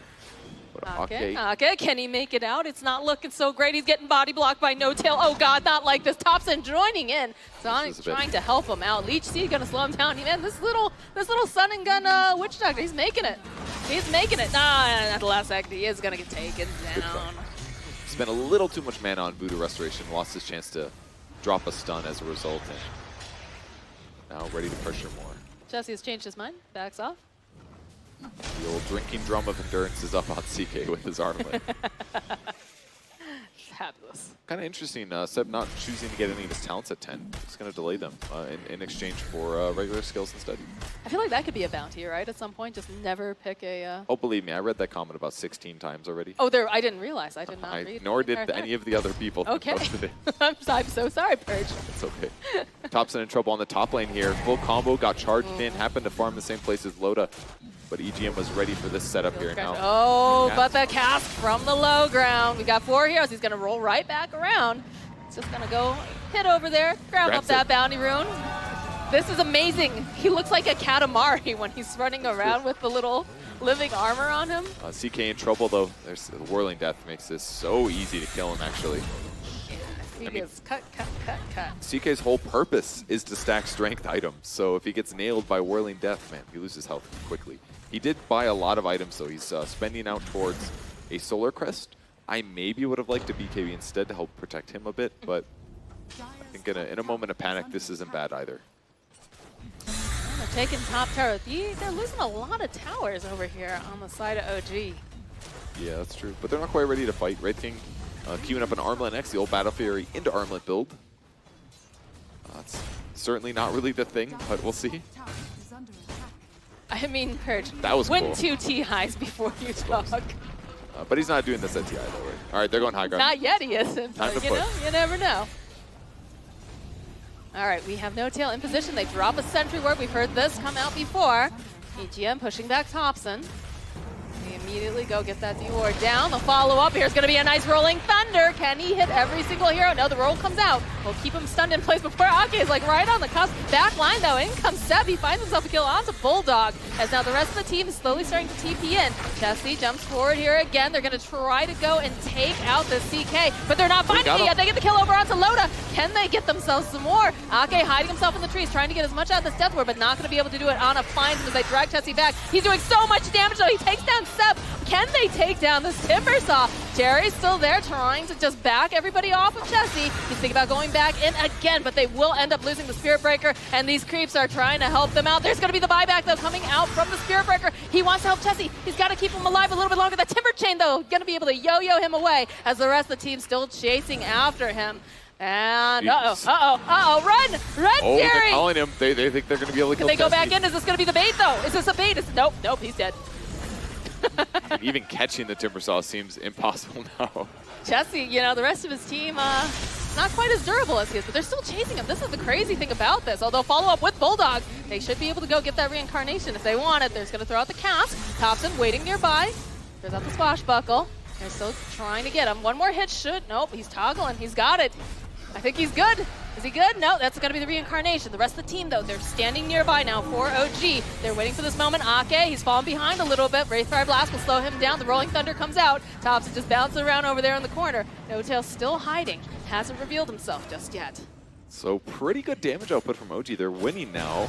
Ake, can he make it out? It's not looking so great. He's getting body blocked by No Tail. Oh God, not like this. Thompson joining in. Sonic's trying to help him out. Leech Seed gonna slow him down. Man, this little Sun and Gun Witch Doctor, he's making it. He's making it. Nah, at the last second, he is gonna get taken down. Spent a little too much mana on Voodoo Restoration. Lost his chance to drop a stun as a result. And now ready to pressure more. Jesse has changed his mind. Backs off. The old drinking drum of endurance is up on CK with his armlet. Fabulous. Kind of interesting, Seb not choosing to get any of his talents at 10. It's going to delay them in exchange for regular skills instead. I feel like that could be a bounty, right? At some point, just never pick a... Oh, believe me, I read that comment about 16 times already. Oh, I didn't realize. I did not read. Nor did any of the other people that posted it. I'm so sorry, Purge. It's okay. Thompson in trouble on the top lane here. Full combo, got charged in, happened to farm the same place as Loda. But EGM was ready for this setup here now. Oh, but the cast from the low ground. We got 4 heroes. He's going to roll right back around. He's just going to go hit over there, grab up that bounty rune. This is amazing. He looks like a Katamari when he's running around with the little living armor on him. CK in trouble, though. There's the Whirling Death makes this so easy to kill him, actually. He gets cut. CK's whole purpose is to stack strength items. So if he gets nailed by Whirling Death, man, he loses health quickly. He did buy a lot of items, though. He's spending out towards a Solar Crest. I maybe would have liked a BKB instead to help protect him a bit, but I think in a moment of panic, this isn't bad either. They're taking top tower. They're losing a lot of towers over here on the side of OG. Yeah, that's true. But they're not quite ready to fight. Wraith King queuing up an Armlet next, the old Battle Fury into Armlet build. That's certainly not really the thing, but we'll see. I mean, Purge, that was win cool. 2 TIs before you talk. But he's not doing this at TI, though, right? All right, they're going high ground. Not yet he isn't, Time but to push. You never know. All right, we have No Tail in position. They drop a Sentry Ward. We've heard this come out before. EGM pushing back Thompson. We immediately go get that D-Ward down. The follow-up, here's going to be a nice Rolling Thunder. Can he hit every single hero? No, the roll comes out. We'll keep him stunned in place before Ake is like right on the cusp. Back line, though, in comes Seb. He finds himself a kill onto Bulldog, as now the rest of the team is slowly starting to TP in. Chessie jumps forward here again. They're going to try to go and take out the CK, but they're not finding it yet. They get the kill over onto Loda. Can they get themselves some more? Ake hiding himself in the trees, trying to get as much out of this Death Ward, but not going to be able to do it. Ana finds him as they drag Chessie back. He's doing so much damage, though. He takes down Seb. Can they take down this Timbersaw? Jerry's still there trying to just back everybody off of Chessie. He's thinking about going back in again, but they will end up losing the Spirit Breaker, and these creeps are trying to help them out. There's going to be the buyback, though, coming out from the Spirit Breaker. He wants to help Chessie. He's got to keep him alive a little bit longer. The Timber Chain, though, going to be able to yo-yo him away as the rest of the team's still chasing after him. And run, Oh, Jerry! they're calling him. They think they're going to be able to kill Can they go Chessie. back in? Is this going to be the bait, though? Is this a bait? Nope, he's dead. And even catching the Timbersaw seems impossible now. Chessie, the rest of his team, not quite as durable as he is, but they're still chasing him. This is the crazy thing about this. Although follow up with Bulldog, they should be able to go get that reincarnation if they want it. They're just going to throw out the cask. Thompson waiting nearby. Throws out the swashbuckle. They're still trying to get him. One more hit should. Nope, he's toggling. He's got it. I think he's good. Is he good? No, that's going to be the reincarnation. The rest of the team, though, they're standing nearby now for OG. They're waiting for this moment. Ake, he's falling behind a little bit. Wraithfire Blast will slow him down. The Rolling Thunder comes out. Thompson just bouncing around over there in the corner. No-Tail still hiding. Hasn't revealed himself just yet. So pretty good damage output from OG. They're winning now.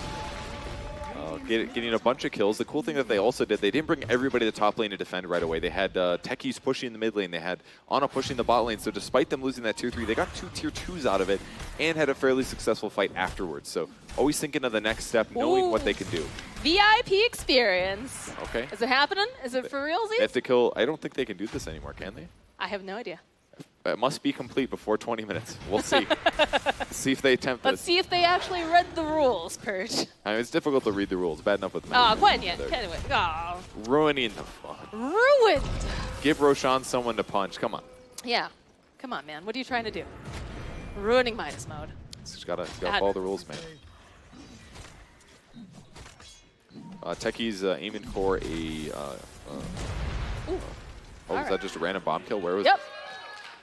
Getting a bunch of kills. The cool thing that they also did, they didn't bring everybody to the top lane to defend right away. They had techies pushing the mid lane. They had Ana pushing the bot lane. So despite them losing that tier 3, they got 2 tier 2s out of it and had a fairly successful fight afterwards. So always thinking of the next step, knowing what they can do. VIP experience. Okay. Is it happening? Is it for realsies? They have to kill. I don't think they can do this anymore, can they? I have no idea. It must be complete before 20 minutes. We'll see. See if they attempt Let's this. see if they actually read the rules, Perch. I mean, it's difficult to read the rules. Bad enough with me. Oh, Gwen, yeah. Anyway. Oh. Ruining the fun. Ruined. Give Roshan someone to punch. Come on. Yeah. Come on, man. What are you trying to do? Ruining Midas mode. Just gotta follow the rules, man. Techie's aiming for a. Was that just a random bomb kill? Where was Yep.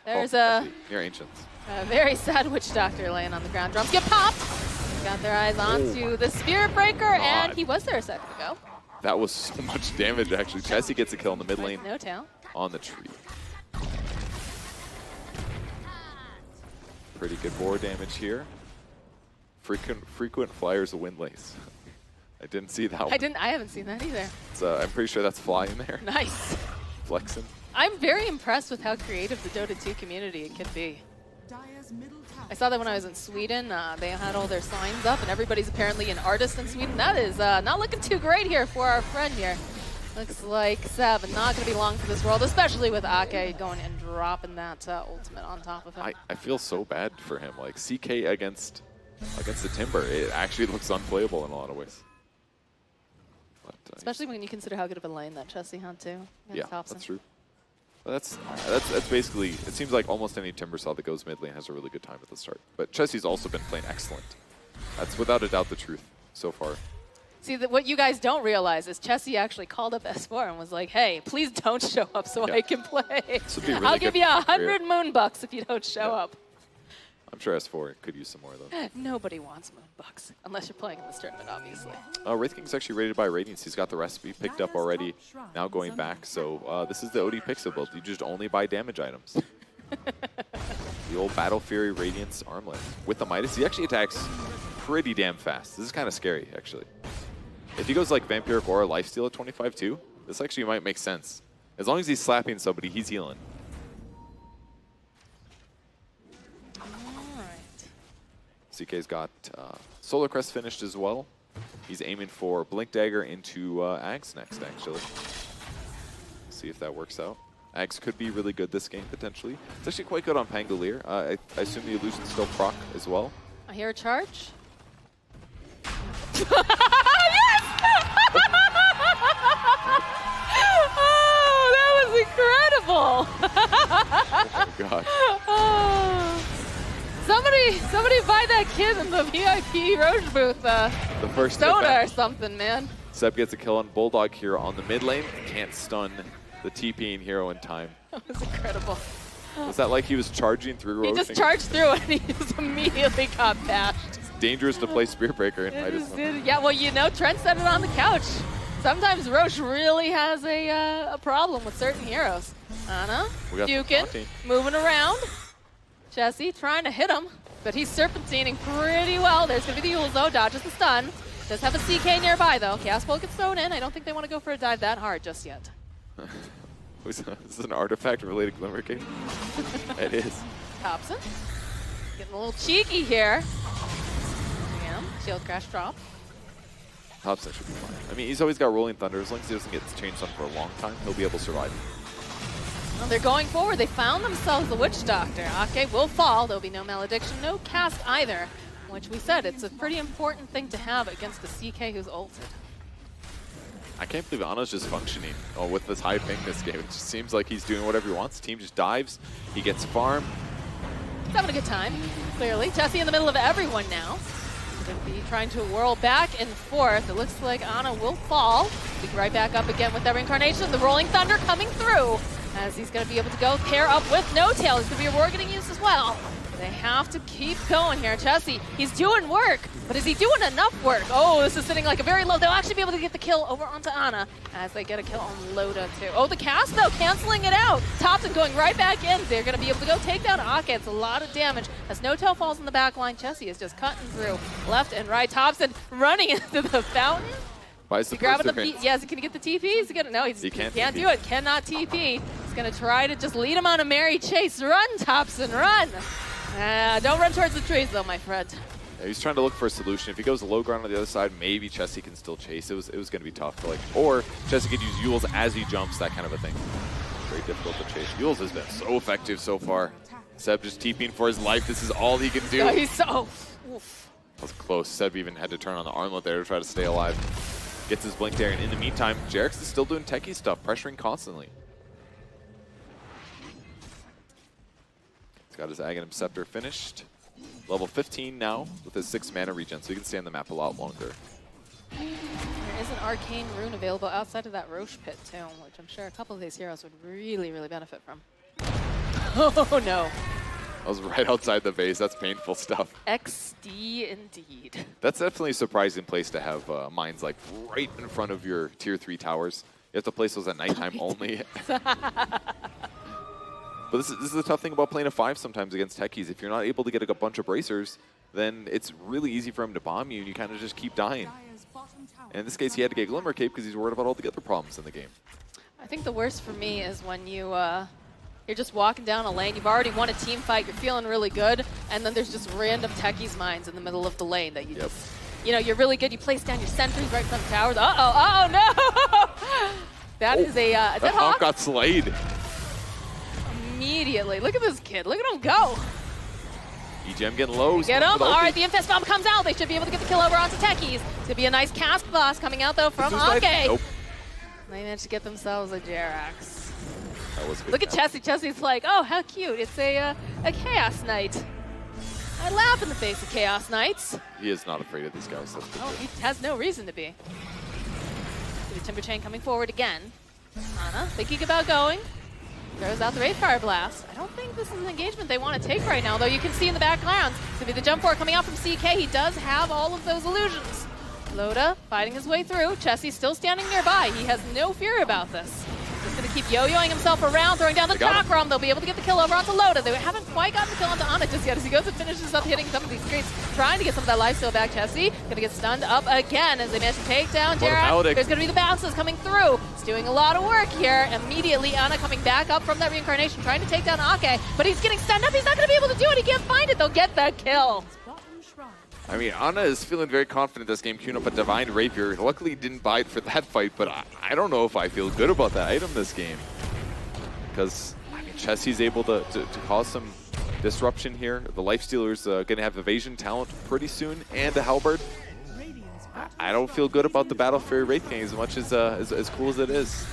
There's near Ancients. A very sad Witch Doctor laying on the ground. Drums get popped. Got their eyes onto the Spirit Breaker, and he was there a second ago. That was so much damage, actually. Chessie gets a kill in the mid lane. No tail. On the tree. Pretty good board damage here. Frequent flyers of Windlace. I didn't see that one. I haven't seen that either. I'm pretty sure that's Fly in there. Nice. Flexing. I'm very impressed with how creative the Dota 2 community can be. I saw that when I was in Sweden. They had all their signs up, and everybody's apparently an artist in Sweden. That is not looking too great here for our friend here. Looks like Seb not going to be long for this world, especially with Ake going and dropping that ultimate on top of him. I feel so bad for him. Like, CK against the Timber, it actually looks unplayable in a lot of ways. But, especially when you consider how good of a lane that Chessie had too. Yeah, that's true. That's basically, it seems like almost any Timber cell that goes mid lane has a really good time at the start. But Chessie's also been playing excellent. That's without a doubt the truth so far. See, what you guys don't realize is Chessie actually called up S4 and was like, hey, please don't show up so I can play. Really I'll give you 100 moonbucks if you don't show up. I'm sure S4 could use some more, though. Nobody wants moonbucks, unless you're playing in this tournament, obviously. Wraith King's actually rated by Radiance. He's got the recipe picked up already, now going back. So this is the OD Pixel build. You just only buy damage items. The old Battle Fury Radiance armlet. With the Midas, he actually attacks pretty damn fast. This is kind of scary, actually. If he goes like Vampiric Aura Lifesteal at 25 too, this actually might make sense. As long as he's slapping somebody, he's healing. CK's got Solar Crest finished as well. He's aiming for Blink Dagger into Ags next, actually. See if that works out. Ags could be really good this game, potentially. It's actually quite good on Pangolier. I assume the illusion still proc as well. I hear a charge. Yes! Oh, that was incredible! Oh, God. Somebody buy that kid in the VIP Roche booth. The first soda or something, man. Seb gets a kill on Bulldog here on the mid lane. Can't stun the TPing hero in time. That was incredible. Was that like he was charging through Roche? He just charged through and he just immediately got bashed. It's dangerous to play Spear Breaker in Midas. Yeah, well, you know, Trent said it on the couch. Sometimes Roche really has a problem with certain heroes. Ana, Dukin, moving around. Chessie trying to hit him, but he's serpentining pretty well. There's going to be the Ulzo, dodges the stun. Does have a CK nearby, though. Chaos Bolt gets thrown in. I don't think they want to go for a dive that hard just yet. This is an artifact-related Glimmer King? It is. Thompson getting a little cheeky here. Yeah, shield crash drop. Thompson should be fine. I mean, he's always got Rolling Thunder. As long as he doesn't get changed on for a long time, he'll be able to survive. Well, they're going forward. They found themselves the Witch Doctor. Ake will fall. There'll be no Malediction, no cast either, which we said it's a pretty important thing to have against a CK who's ulted. I can't believe Ana's just functioning with this high ping this game. It just seems like he's doing whatever he wants. The team just dives. He gets farm. He's having a good time, clearly. Chessie in the middle of everyone now. Going to be trying to whirl back and forth. It looks like Ana will fall. Be right back up again with that reincarnation. The Rolling Thunder coming through as he's going to be able to go pair up with No Tail. He's going to be a Aurora getting used as well. They have to keep going here. Chessie, he's doing work, but is he doing enough work? Oh, this is sitting like a very low. They'll actually be able to get the kill over onto Ana as they get a kill on Loda too. Oh, the cast though, canceling it out. Thompson going right back in. They're going to be able to go take down Ake. It's a lot of damage as No-Tail falls in the back line. Chessie is just cutting through left and right. Thompson running into the fountain. Why is the grabbing the yes, can he get the TP? Is he gonna, no, he can't do it. Cannot TP. He's going to try to just lead him on a merry chase. Run, Thompson, run. Don't run towards the trees, though, my friend. Yeah, he's trying to look for a solution. If he goes low ground on the other side, maybe Chessie can still chase. It was going to be tough. But or Chessie could use Yules as he jumps, that kind of a thing. Very difficult to chase. Yules has been so effective so far. Seb just TPing for his life. This is all he can do. Oh, he's so... Oof. That was close. Seb even had to turn on the armlet there to try to stay alive. Gets his blink there, and in the meantime, Jerax is still doing techie stuff, pressuring constantly. Got his Aghanim Scepter finished. Level 15 now with his 6 mana regen, so he can stay on the map a lot longer. There is an arcane rune available outside of that Roche pit too, which I'm sure a couple of these heroes would really, really benefit from. Oh no. That was right outside the base. That's painful stuff. XD indeed. That's definitely a surprising place to have mines like right in front of your tier 3 towers. You have to place those at nighttime only. But this is the tough thing about playing a 5 sometimes against techies. If you're not able to get a bunch of bracers, then it's really easy for him to bomb you, and you kind of just keep dying. And in this case, he had to get Glimmer Cape because he's worried about all the other problems in the game. I think the worst for me is when you're just walking down a lane, you've already won a team fight, you're feeling really good, and then there's just random techies mines in the middle of the lane that you just, you know, you're really good, you place down your sentries right in front of towers. Uh-oh, no! That is a, that Hawk got slayed. Immediately. Look at this kid. Look at him go. EGM getting low. Get him. All right, the Infest Bomb comes out. They should be able to get the kill over onto techies. It's going to be a nice cast blast coming out, though, from Ake. Nope. They managed to get themselves a Jerax. That was good. Look at Chessie. Chessie's like, oh, how cute. It's a Chaos Knight. I laugh in the face of Chaos Knights. He is not afraid of these guys. That's oh, he has no reason to be. The Timber Chain coming forward again. Ana thinking about going. Throws out the Wraith Fire Blast. I don't think this is an engagement they want to take right now, though you can see in the background. It's going to be the jump forward coming out from CK. He does have all of those illusions. Loda fighting his way through. Chessie still standing nearby. He has no fear about this. He's going to keep yo-yoing himself around, throwing down the Chakram. They'll be able to get the kill over onto Loda. They haven't quite gotten the kill onto Ana just yet as he goes and finishes up hitting some of these creeps, trying to get some of that lifesteal back. Chessie going to get stunned up again as they manage to take down Jerax. There's going to be the bounces coming through. He's doing a lot of work here. Immediately, Ana coming back up from that reincarnation, trying to take down Ake, but he's getting stunned up. He's not going to be able to do it. He can't find it. They'll get that kill. I mean, Ana is feeling very confident this game, queuing up a Divine Rapier. Luckily, didn't buy it for that fight, but I don't know if I feel good about that item this game. Because, I mean, Chessie's able to cause some disruption here. The Lifestealer's going to have evasion talent pretty soon, and a Halberd. I don't feel good about the Battle Fury Wraith King as much as cool as it is.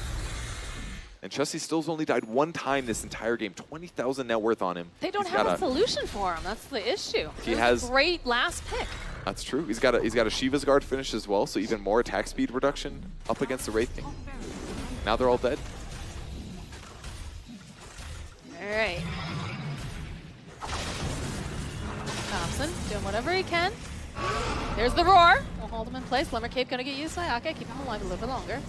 And Chessie still's only died 1 time this entire game. 20,000 net worth on him. They don't have a solution for him. That's the issue. He has a great last pick. That's true. He's got a Shiva's Guard finish as well, so even more attack speed reduction up against the Wraith King. Now they're all dead. All right. Thompson doing whatever he can. There's the roar. We'll hold him in place. Glimmer Cape going to get used by Ake. Keep him alive a little bit longer.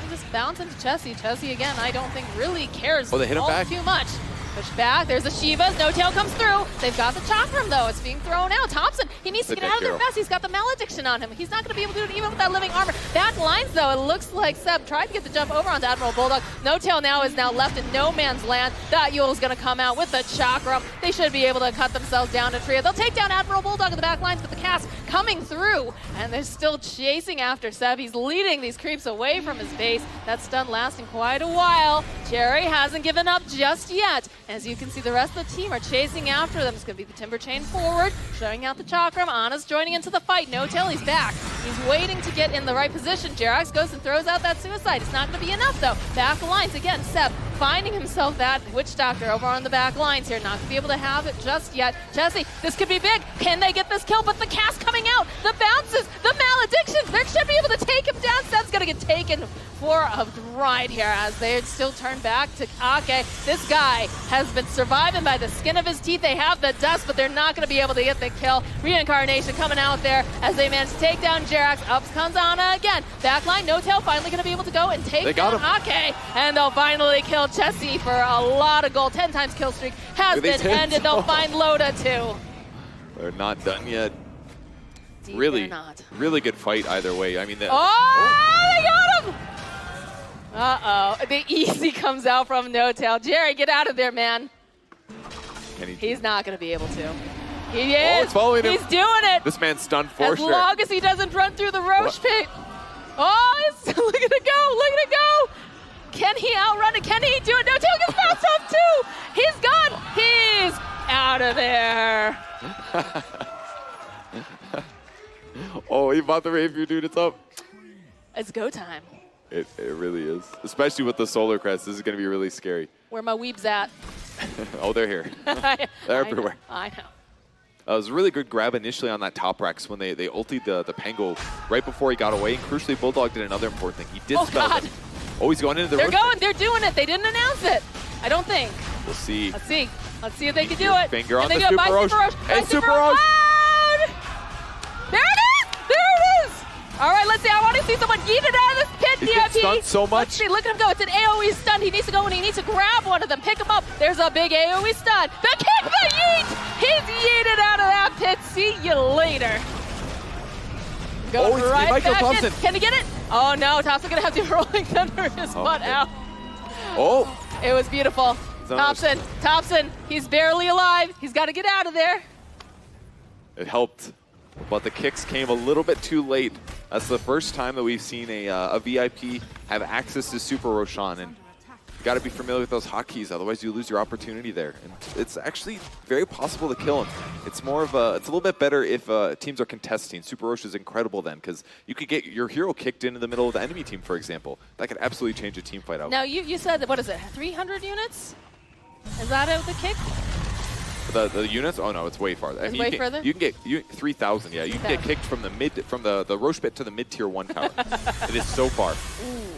Just bounce into Chessie. Chessie, again, I don't think really cares they hit him back too much. Push back. There's a Shiva's. No tail comes through. They've got the Chakram, though. It's being thrown out. Thompson, he needs to get out of there fast. He's got the Malediction on him. He's not going to be able to do it even with that living armor. Back lines, though. It looks like Seb tried to get the jump over onto Admiral Bulldog. No tail now is now left in no man's land. That Yule is going to come out with the Chakram. They should be able to cut themselves down to trio. They'll take down Admiral Bulldog in the back lines, but the cast coming through. And they're still chasing after Seb. He's leading these creeps away from his base. That stun lasting quite a while. Jerry hasn't given up just yet. As you can see, the rest of the team are chasing after them. It's going to be the Timber Chain forward, showing out the Chakram. Ana's joining into the fight. No tail, he's back. He's waiting to get in the right position. Jerax goes and throws out that suicide. It's not going to be enough, though. Back lines again. Seb finding himself that Witch Doctor over on the back lines here. Not going to be able to have it just yet. Chessie, this could be big. Can they get this kill? But the cast coming out. The bounces, the maledictions. They should be able to take him down. Seb's going to get taken for a ride here as they still turn back to Ake. This guy has been surviving by the skin of his teeth. They have the dust, but they're not going to be able to get the kill. Reincarnation coming out there as they manage to take down Jerax. Up comes Ana again. Backline, No Tail finally going to be able to go and take down Ake. And they'll finally kill Chessie for a lot of gold. 10 times kill streak has been ended. They'll find Loda too. They're not done yet. Really good fight either way. I mean, they got him! Uh-oh. The easy comes out from No Tail. Jerry, get out of there, man. He's not going to be able to. He is. It's following him. He's doing it. This man's stunned for sure. As long as he doesn't run through the Roche pit. Oh, look at it go. Look at it go. Can he outrun it? Can he do it? No Tail gets bounced off too. He's gone. He's out of there. Oh, he bought the Rapier, dude. It's up. It's go time. It really is. Especially with the Solar Crest. This is going to be really scary. Where my weebs at? Oh, they're here. They're everywhere. I know. It was a really good grab initially on that top Rex when they ultied the Pango right before he got away. And crucially, Bulldog did another important thing. He did spell them. Oh, he's going into the They're going. They're doing it. They didn't announce it. I don't think. We'll see. Let's see. Let's see if they can do it. Finger on the Super Roche. Hey, Super Roche. There it is. There it is. All right, let's see. I want to see someone yeet it out of this pit. He's been stunned so much. Let's see. Look at him go. It's an AoE stun. He needs to go and he needs to grab one of them. Pick him up. There's a big AoE stun. The kick, the yeet. He's yeeted out of that pit. See you later. Go right back in. Can he get it? Oh no, Thompson gonna have to rolling thunder his butt out. Oh. It was beautiful. Thompson, he's barely alive. He's got to get out of there. It helped, but the kicks came a little bit too late. That's the first time that we've seen a VIP have access to Super Roshan, and you got to be familiar with those hotkeys, otherwise you lose your opportunity there. And it's actually very possible to kill him. It's more of a, it's a little bit better if teams are contesting. Super Roche is incredible then, because you could get your hero kicked into the middle of the enemy team, for example. That could absolutely change a team fight out. Now you said, what is it, 300 units? Is that it, the kick? The units? Oh no, it's way farther. It's way further? You can get 3,000. Yeah, you can get kicked from the Roche pit to the mid tier 1 tower. It is so far.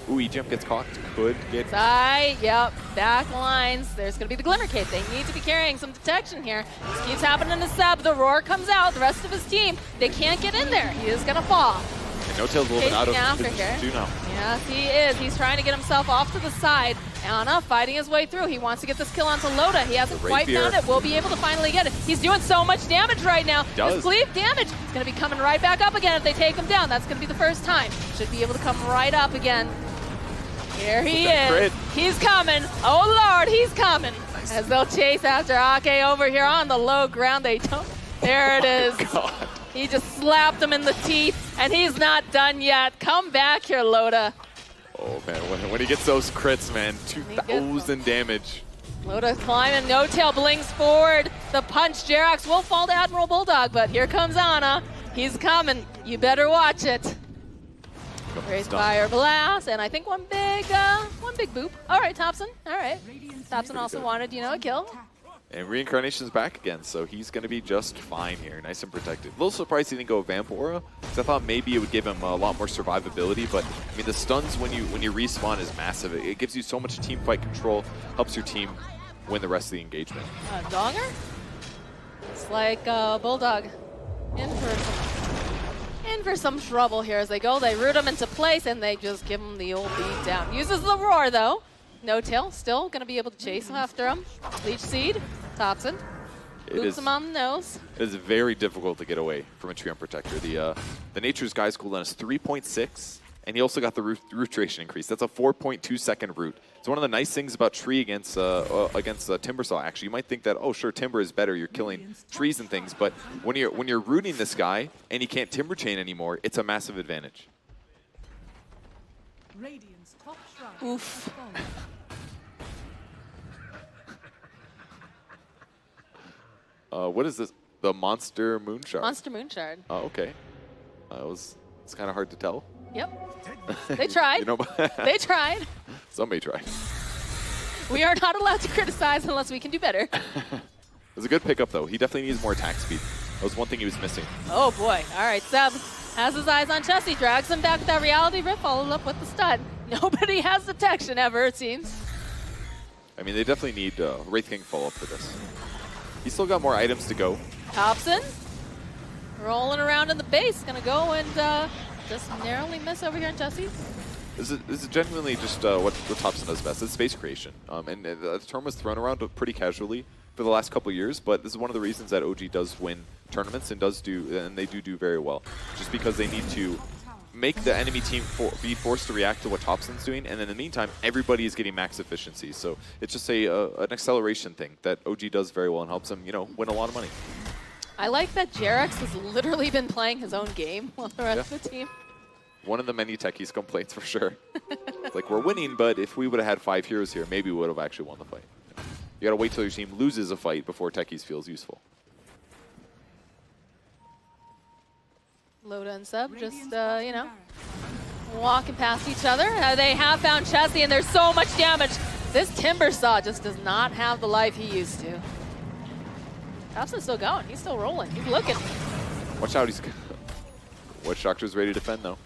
Ooh, E-Jump gets caught. Could get. Yep. Back lines. There's gonna be the Glimmer Cape. They need to be carrying some detection here. This keeps happening to Seb. The roar comes out. The rest of his team, they can't get in there. He is gonna fall. And No Tail's a little bit out of position too now. Yes, he is. He's trying to get himself off to the side. Ana fighting his way through. He wants to get this kill onto Loda. He hasn't quite found it. We'll be able to finally get it. He's doing so much damage right now. This cleave damage is going to be coming right back up again if they take him down. That's going to be the first time. Should be able to come right up again. Here he is. He's coming. Oh, Lord, he's coming. Nice. As they'll chase after Ake over here on the low ground. They don't. There it is. God. He just slapped him in the teeth, and he's not done yet. Come back here, Loda. Oh, man, when he gets those crits, man, 2,000 damage. Loda climbing, No Tail blinks forward. The punch, Jerax will fall to Admiral Bulldog, but here comes Ana. He's coming. You better watch it. Raise Fire Blast, and I think one big boop. All right, Thompson. All right. Thompson also wanted, a kill. And Reincarnation's back again, so he's going to be just fine here, nice and protected. A little surprised he didn't go Vamp Aura, because I thought maybe it would give him a lot more survivability, but I mean the stuns when you respawn is massive. It gives you so much team fight control, helps your team win the rest of the engagement. Donger? It's like Bulldog in for some trouble here as they go. They root him into place, and they just give him the old beat down. Uses the roar, though. No Tail still going to be able to chase him after him. Leech Seed, Thompson. Boots him on the nose. It is very difficult to get away from a Treant Protector. The Nature's Guy's cooldown is 3.6, and he also got the root duration increase. That's a 4.2 second root. It's one of the nice things about Tree against Timbersaw, actually. You might think that, oh, sure, Timber is better. You're killing trees and things. But when you're rooting this guy and he can't Timber Chain anymore, it's a massive advantage. Oof. What is this? The Monster Moonshard? Monster Moonshard. Oh, okay. It's kind of hard to tell. Yep. They tried. They tried. Somebody tried. We are not allowed to criticize unless we can do better. It was a good pickup, though. He definitely needs more attack speed. That was one thing he was missing. Oh, boy. All right, Seb has his eyes on Chessie. Drags him back with that Reality Rip, followed up with the stun. Nobody has detection ever, it seems. I mean, they definitely need Wraith King follow-up for this. He's still got more items to go. Thompson rolling around in the base. Going to go and just narrowly miss over here on Jesse. This is genuinely just what Thompson does best. It's space creation. And the term was thrown around pretty casually for the last couple of years, but this is one of the reasons that OG does win tournaments and they do very well. Just because they need to make the enemy team be forced to react to what Thompson's doing, and in the meantime, everybody is getting max efficiency. So it's just an acceleration thing that OG does very well and helps them, win a lot of money. I like that Jerax has literally been playing his own game while the rest of the team. One of the many techies complaints for sure. It's like, we're winning, but if we would have had 5 heroes here, maybe we would have actually won the fight. You gotta wait till your team loses a fight before techies feels useful. Loda and Sub just, walking past each other. They have found Chessie, and there's so much damage. This Timber Saw just does not have the life he used to. Thompson's still going. He's still rolling. He's looking. Watch out. Witch Doctor's ready to defend, though.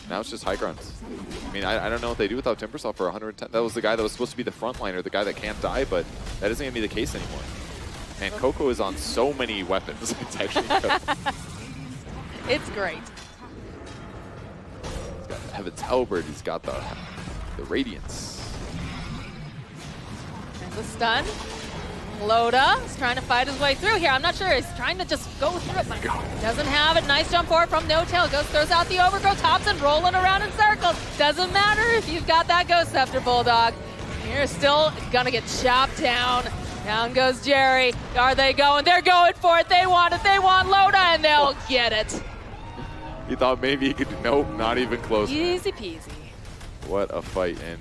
Now it's just high grounds. I mean, I don't know what they do without Timbersaw for 110. That was the guy that was supposed to be the frontliner, the guy that can't die, but that isn't going to be the case anymore. And Coco is on so many weapons. It's actually incredible. It's great. He's got Heaven's Halberd. He's got the Radiance. There's a stun. Loda is trying to fight his way through here. I'm not sure. He's trying to just go through it, but doesn't have it. Nice jump forward from No Tail. Throws out the overgrowth. Thompson rolling around in circles. Doesn't matter if you've got that Ghost Scepter, Bulldog. You're still going to get chopped down. Down goes Jerry. Are they going? They're going for it. They want it. They want Loda, and they'll get it. He thought maybe he could. Nope, not even close. Easy peasy. What a fight. And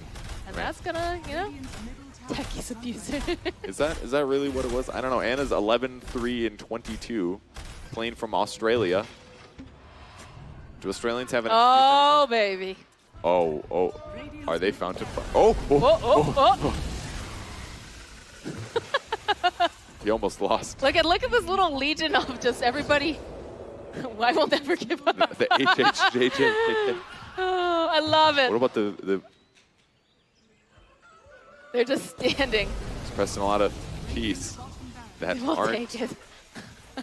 that's going to, Techie's abuser. Is that really what it was? I don't know. Anna's 11-3-22, playing from Australia. Do Australians have an? Oh baby. Oh. Are they fountain? Oh. He almost lost. Look at this little legion of just everybody. I will never give up. The HHJJ. Oh, I love it. What about the? They're just standing. Just pressing a lot of peace. That aren't. Take it.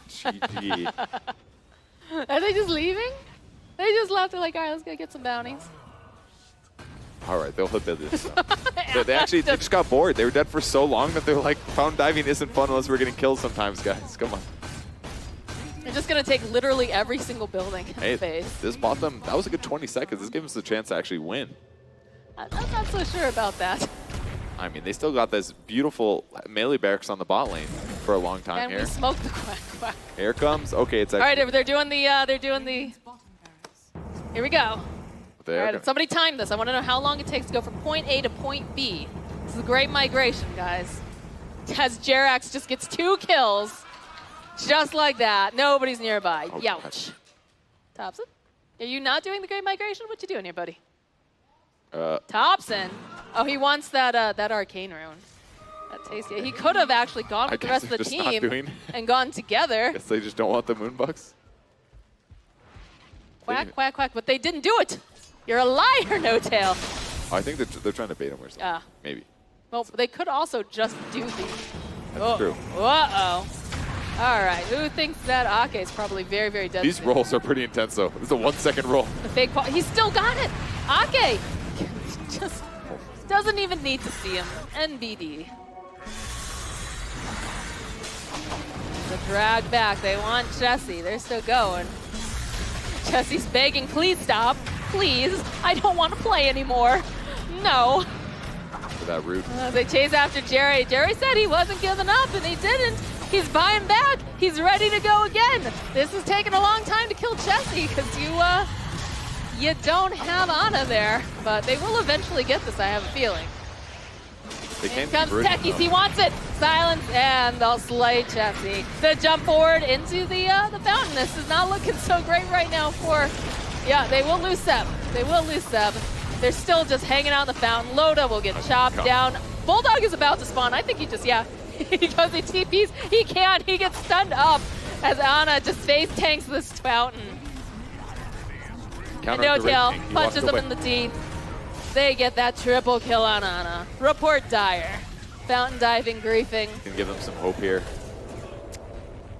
GG. Are they just leaving? They just left. They're like, all right, let's go get some bounties. All right, they'll hit this. They just got bored. They were dead for so long that they're like, pound diving isn't fun unless we're getting killed sometimes, guys. Come on. They're just going to take literally every single building in the face. This bought them, that was a good 20 seconds. This gave us a chance to actually win. I'm not so sure about that. I mean, they still got this beautiful melee barracks on the bot lane for a long time here. And we smoked the quack. Here comes. Okay, it's actually. All right, they're doing the. Here we go. All right, somebody time this. I want to know how long it takes to go from point A to point B. This is a great migration, guys. As Jerax just gets 2 kills, just like that. Nobody's nearby. Oh, Youch. Thompson, are you not doing the great migration? What you doing here, buddy? Thompson. Oh, he wants that arcane rune. That tasty. He could have actually gone with the rest of the team and gone together. I guess they just don't want the moonbucks. Quack, quack, quack. But they didn't do it. You're a liar, No Tail. I think they're trying to bait him or something. Maybe. Well, they could also just do the. That's true. Uh-oh. All right. Who thinks that Ake is probably very, very dead? These rolls are pretty intense, though. This is a 1-second roll. The fake. He's still got it. Ake just doesn't even need to see him. NBD. The drag back. They want Chessie. They're still going. Chessie's begging, please stop. Please. I don't want to play anymore. No. For that root. They chase after Jerry. Jerry said he wasn't giving up, and he didn't. He's buying back. He's ready to go again. This is taking a long time to kill Chessie because you don't have Ana there. But they will eventually get this, I have a feeling. Here comes Techies. He wants it. Silence, and they'll slay Chessie. The jump forward into the fountain. This is not looking so great right now for... Yeah, they will lose Seb. They will lose Seb. They're still just hanging out in the fountain. Loda will get chopped down. Bulldog is about to spawn. I think he just, he goes, he TPs. He can't. He gets stunned up as Ana just face tanks this fountain. Counter no the Wraith kill. King. He Punches walks him away. in the teeth. They get that triple kill on Ana. Report dire. Fountain diving, griefing. Can give them some hope here.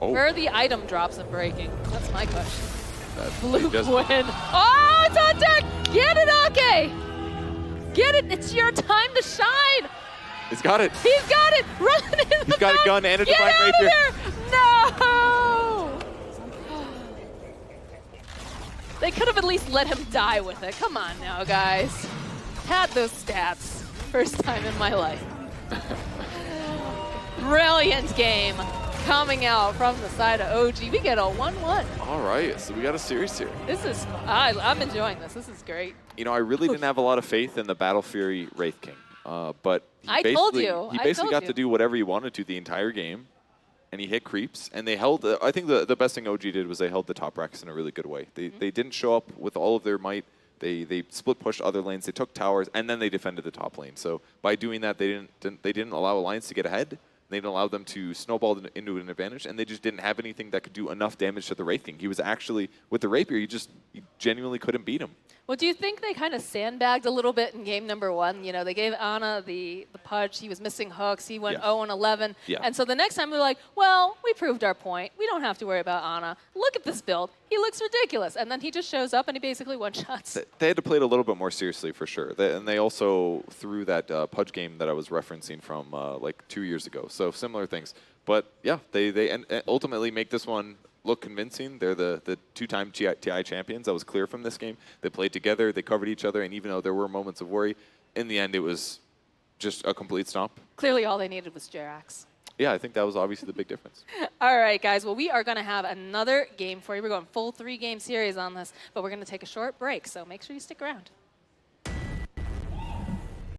Oh. Where are the item drops of breaking? That's my question. Blue Just- Quinn. Oh, it's on deck! Get it, Ake! Get it! It's your time to shine! He's got it. He's got it! Run in the He's got a back. gun and a Get divine out of rapier. there! No! They could have at least let him die with it. Come on now, guys. Had those stats. First time in my life. Brilliant game coming out from the side of OG. We get a 1-1. All right, so we got a series here. This is, I'm enjoying this. This is great. You know, I really didn't have a lot of faith in the Battle Fury Wraith King, but I he told basically, you. he I basically told got you. to do whatever he wanted to the entire game, and he hit creeps, and they held. I think the best thing OG did was they held the top racks in a really good way. They didn't show up with all of their might. They split pushed other lanes. They took towers, and then they defended the top lane. So by doing that, they didn't allow Alliance to get ahead. They didn't allow them to snowball into an advantage, and they just didn't have anything that could do enough damage to the Wraith King. He was actually, with the Rapier, you genuinely couldn't beat him. Well, do you think they kind of sandbagged a little bit in game number 1? You know, they gave Ana the pudge. He was missing hooks. He went Yeah. 0-11. Yeah. And so the next time they're like, well, we proved our point. We don't have to worry about Ana. Look at this build. He looks ridiculous. And then he just shows up and he basically one-shots. They had to play it a little bit more seriously for sure. And they also threw that pudge game that I was referencing from like 2 years ago. So similar things. But yeah, they ultimately make this one look convincing. They're the two-time TI champions. That was clear from this game. They played together. They covered each other. And even though there were moments of worry, in the end it was just a complete stomp. Clearly all they needed was Jerax. Yeah, I think that was obviously the big difference. All right, guys. Well, we are going to have another game for you. We're going full 3-game series on this, but we're going to take a short break, so make sure you stick around.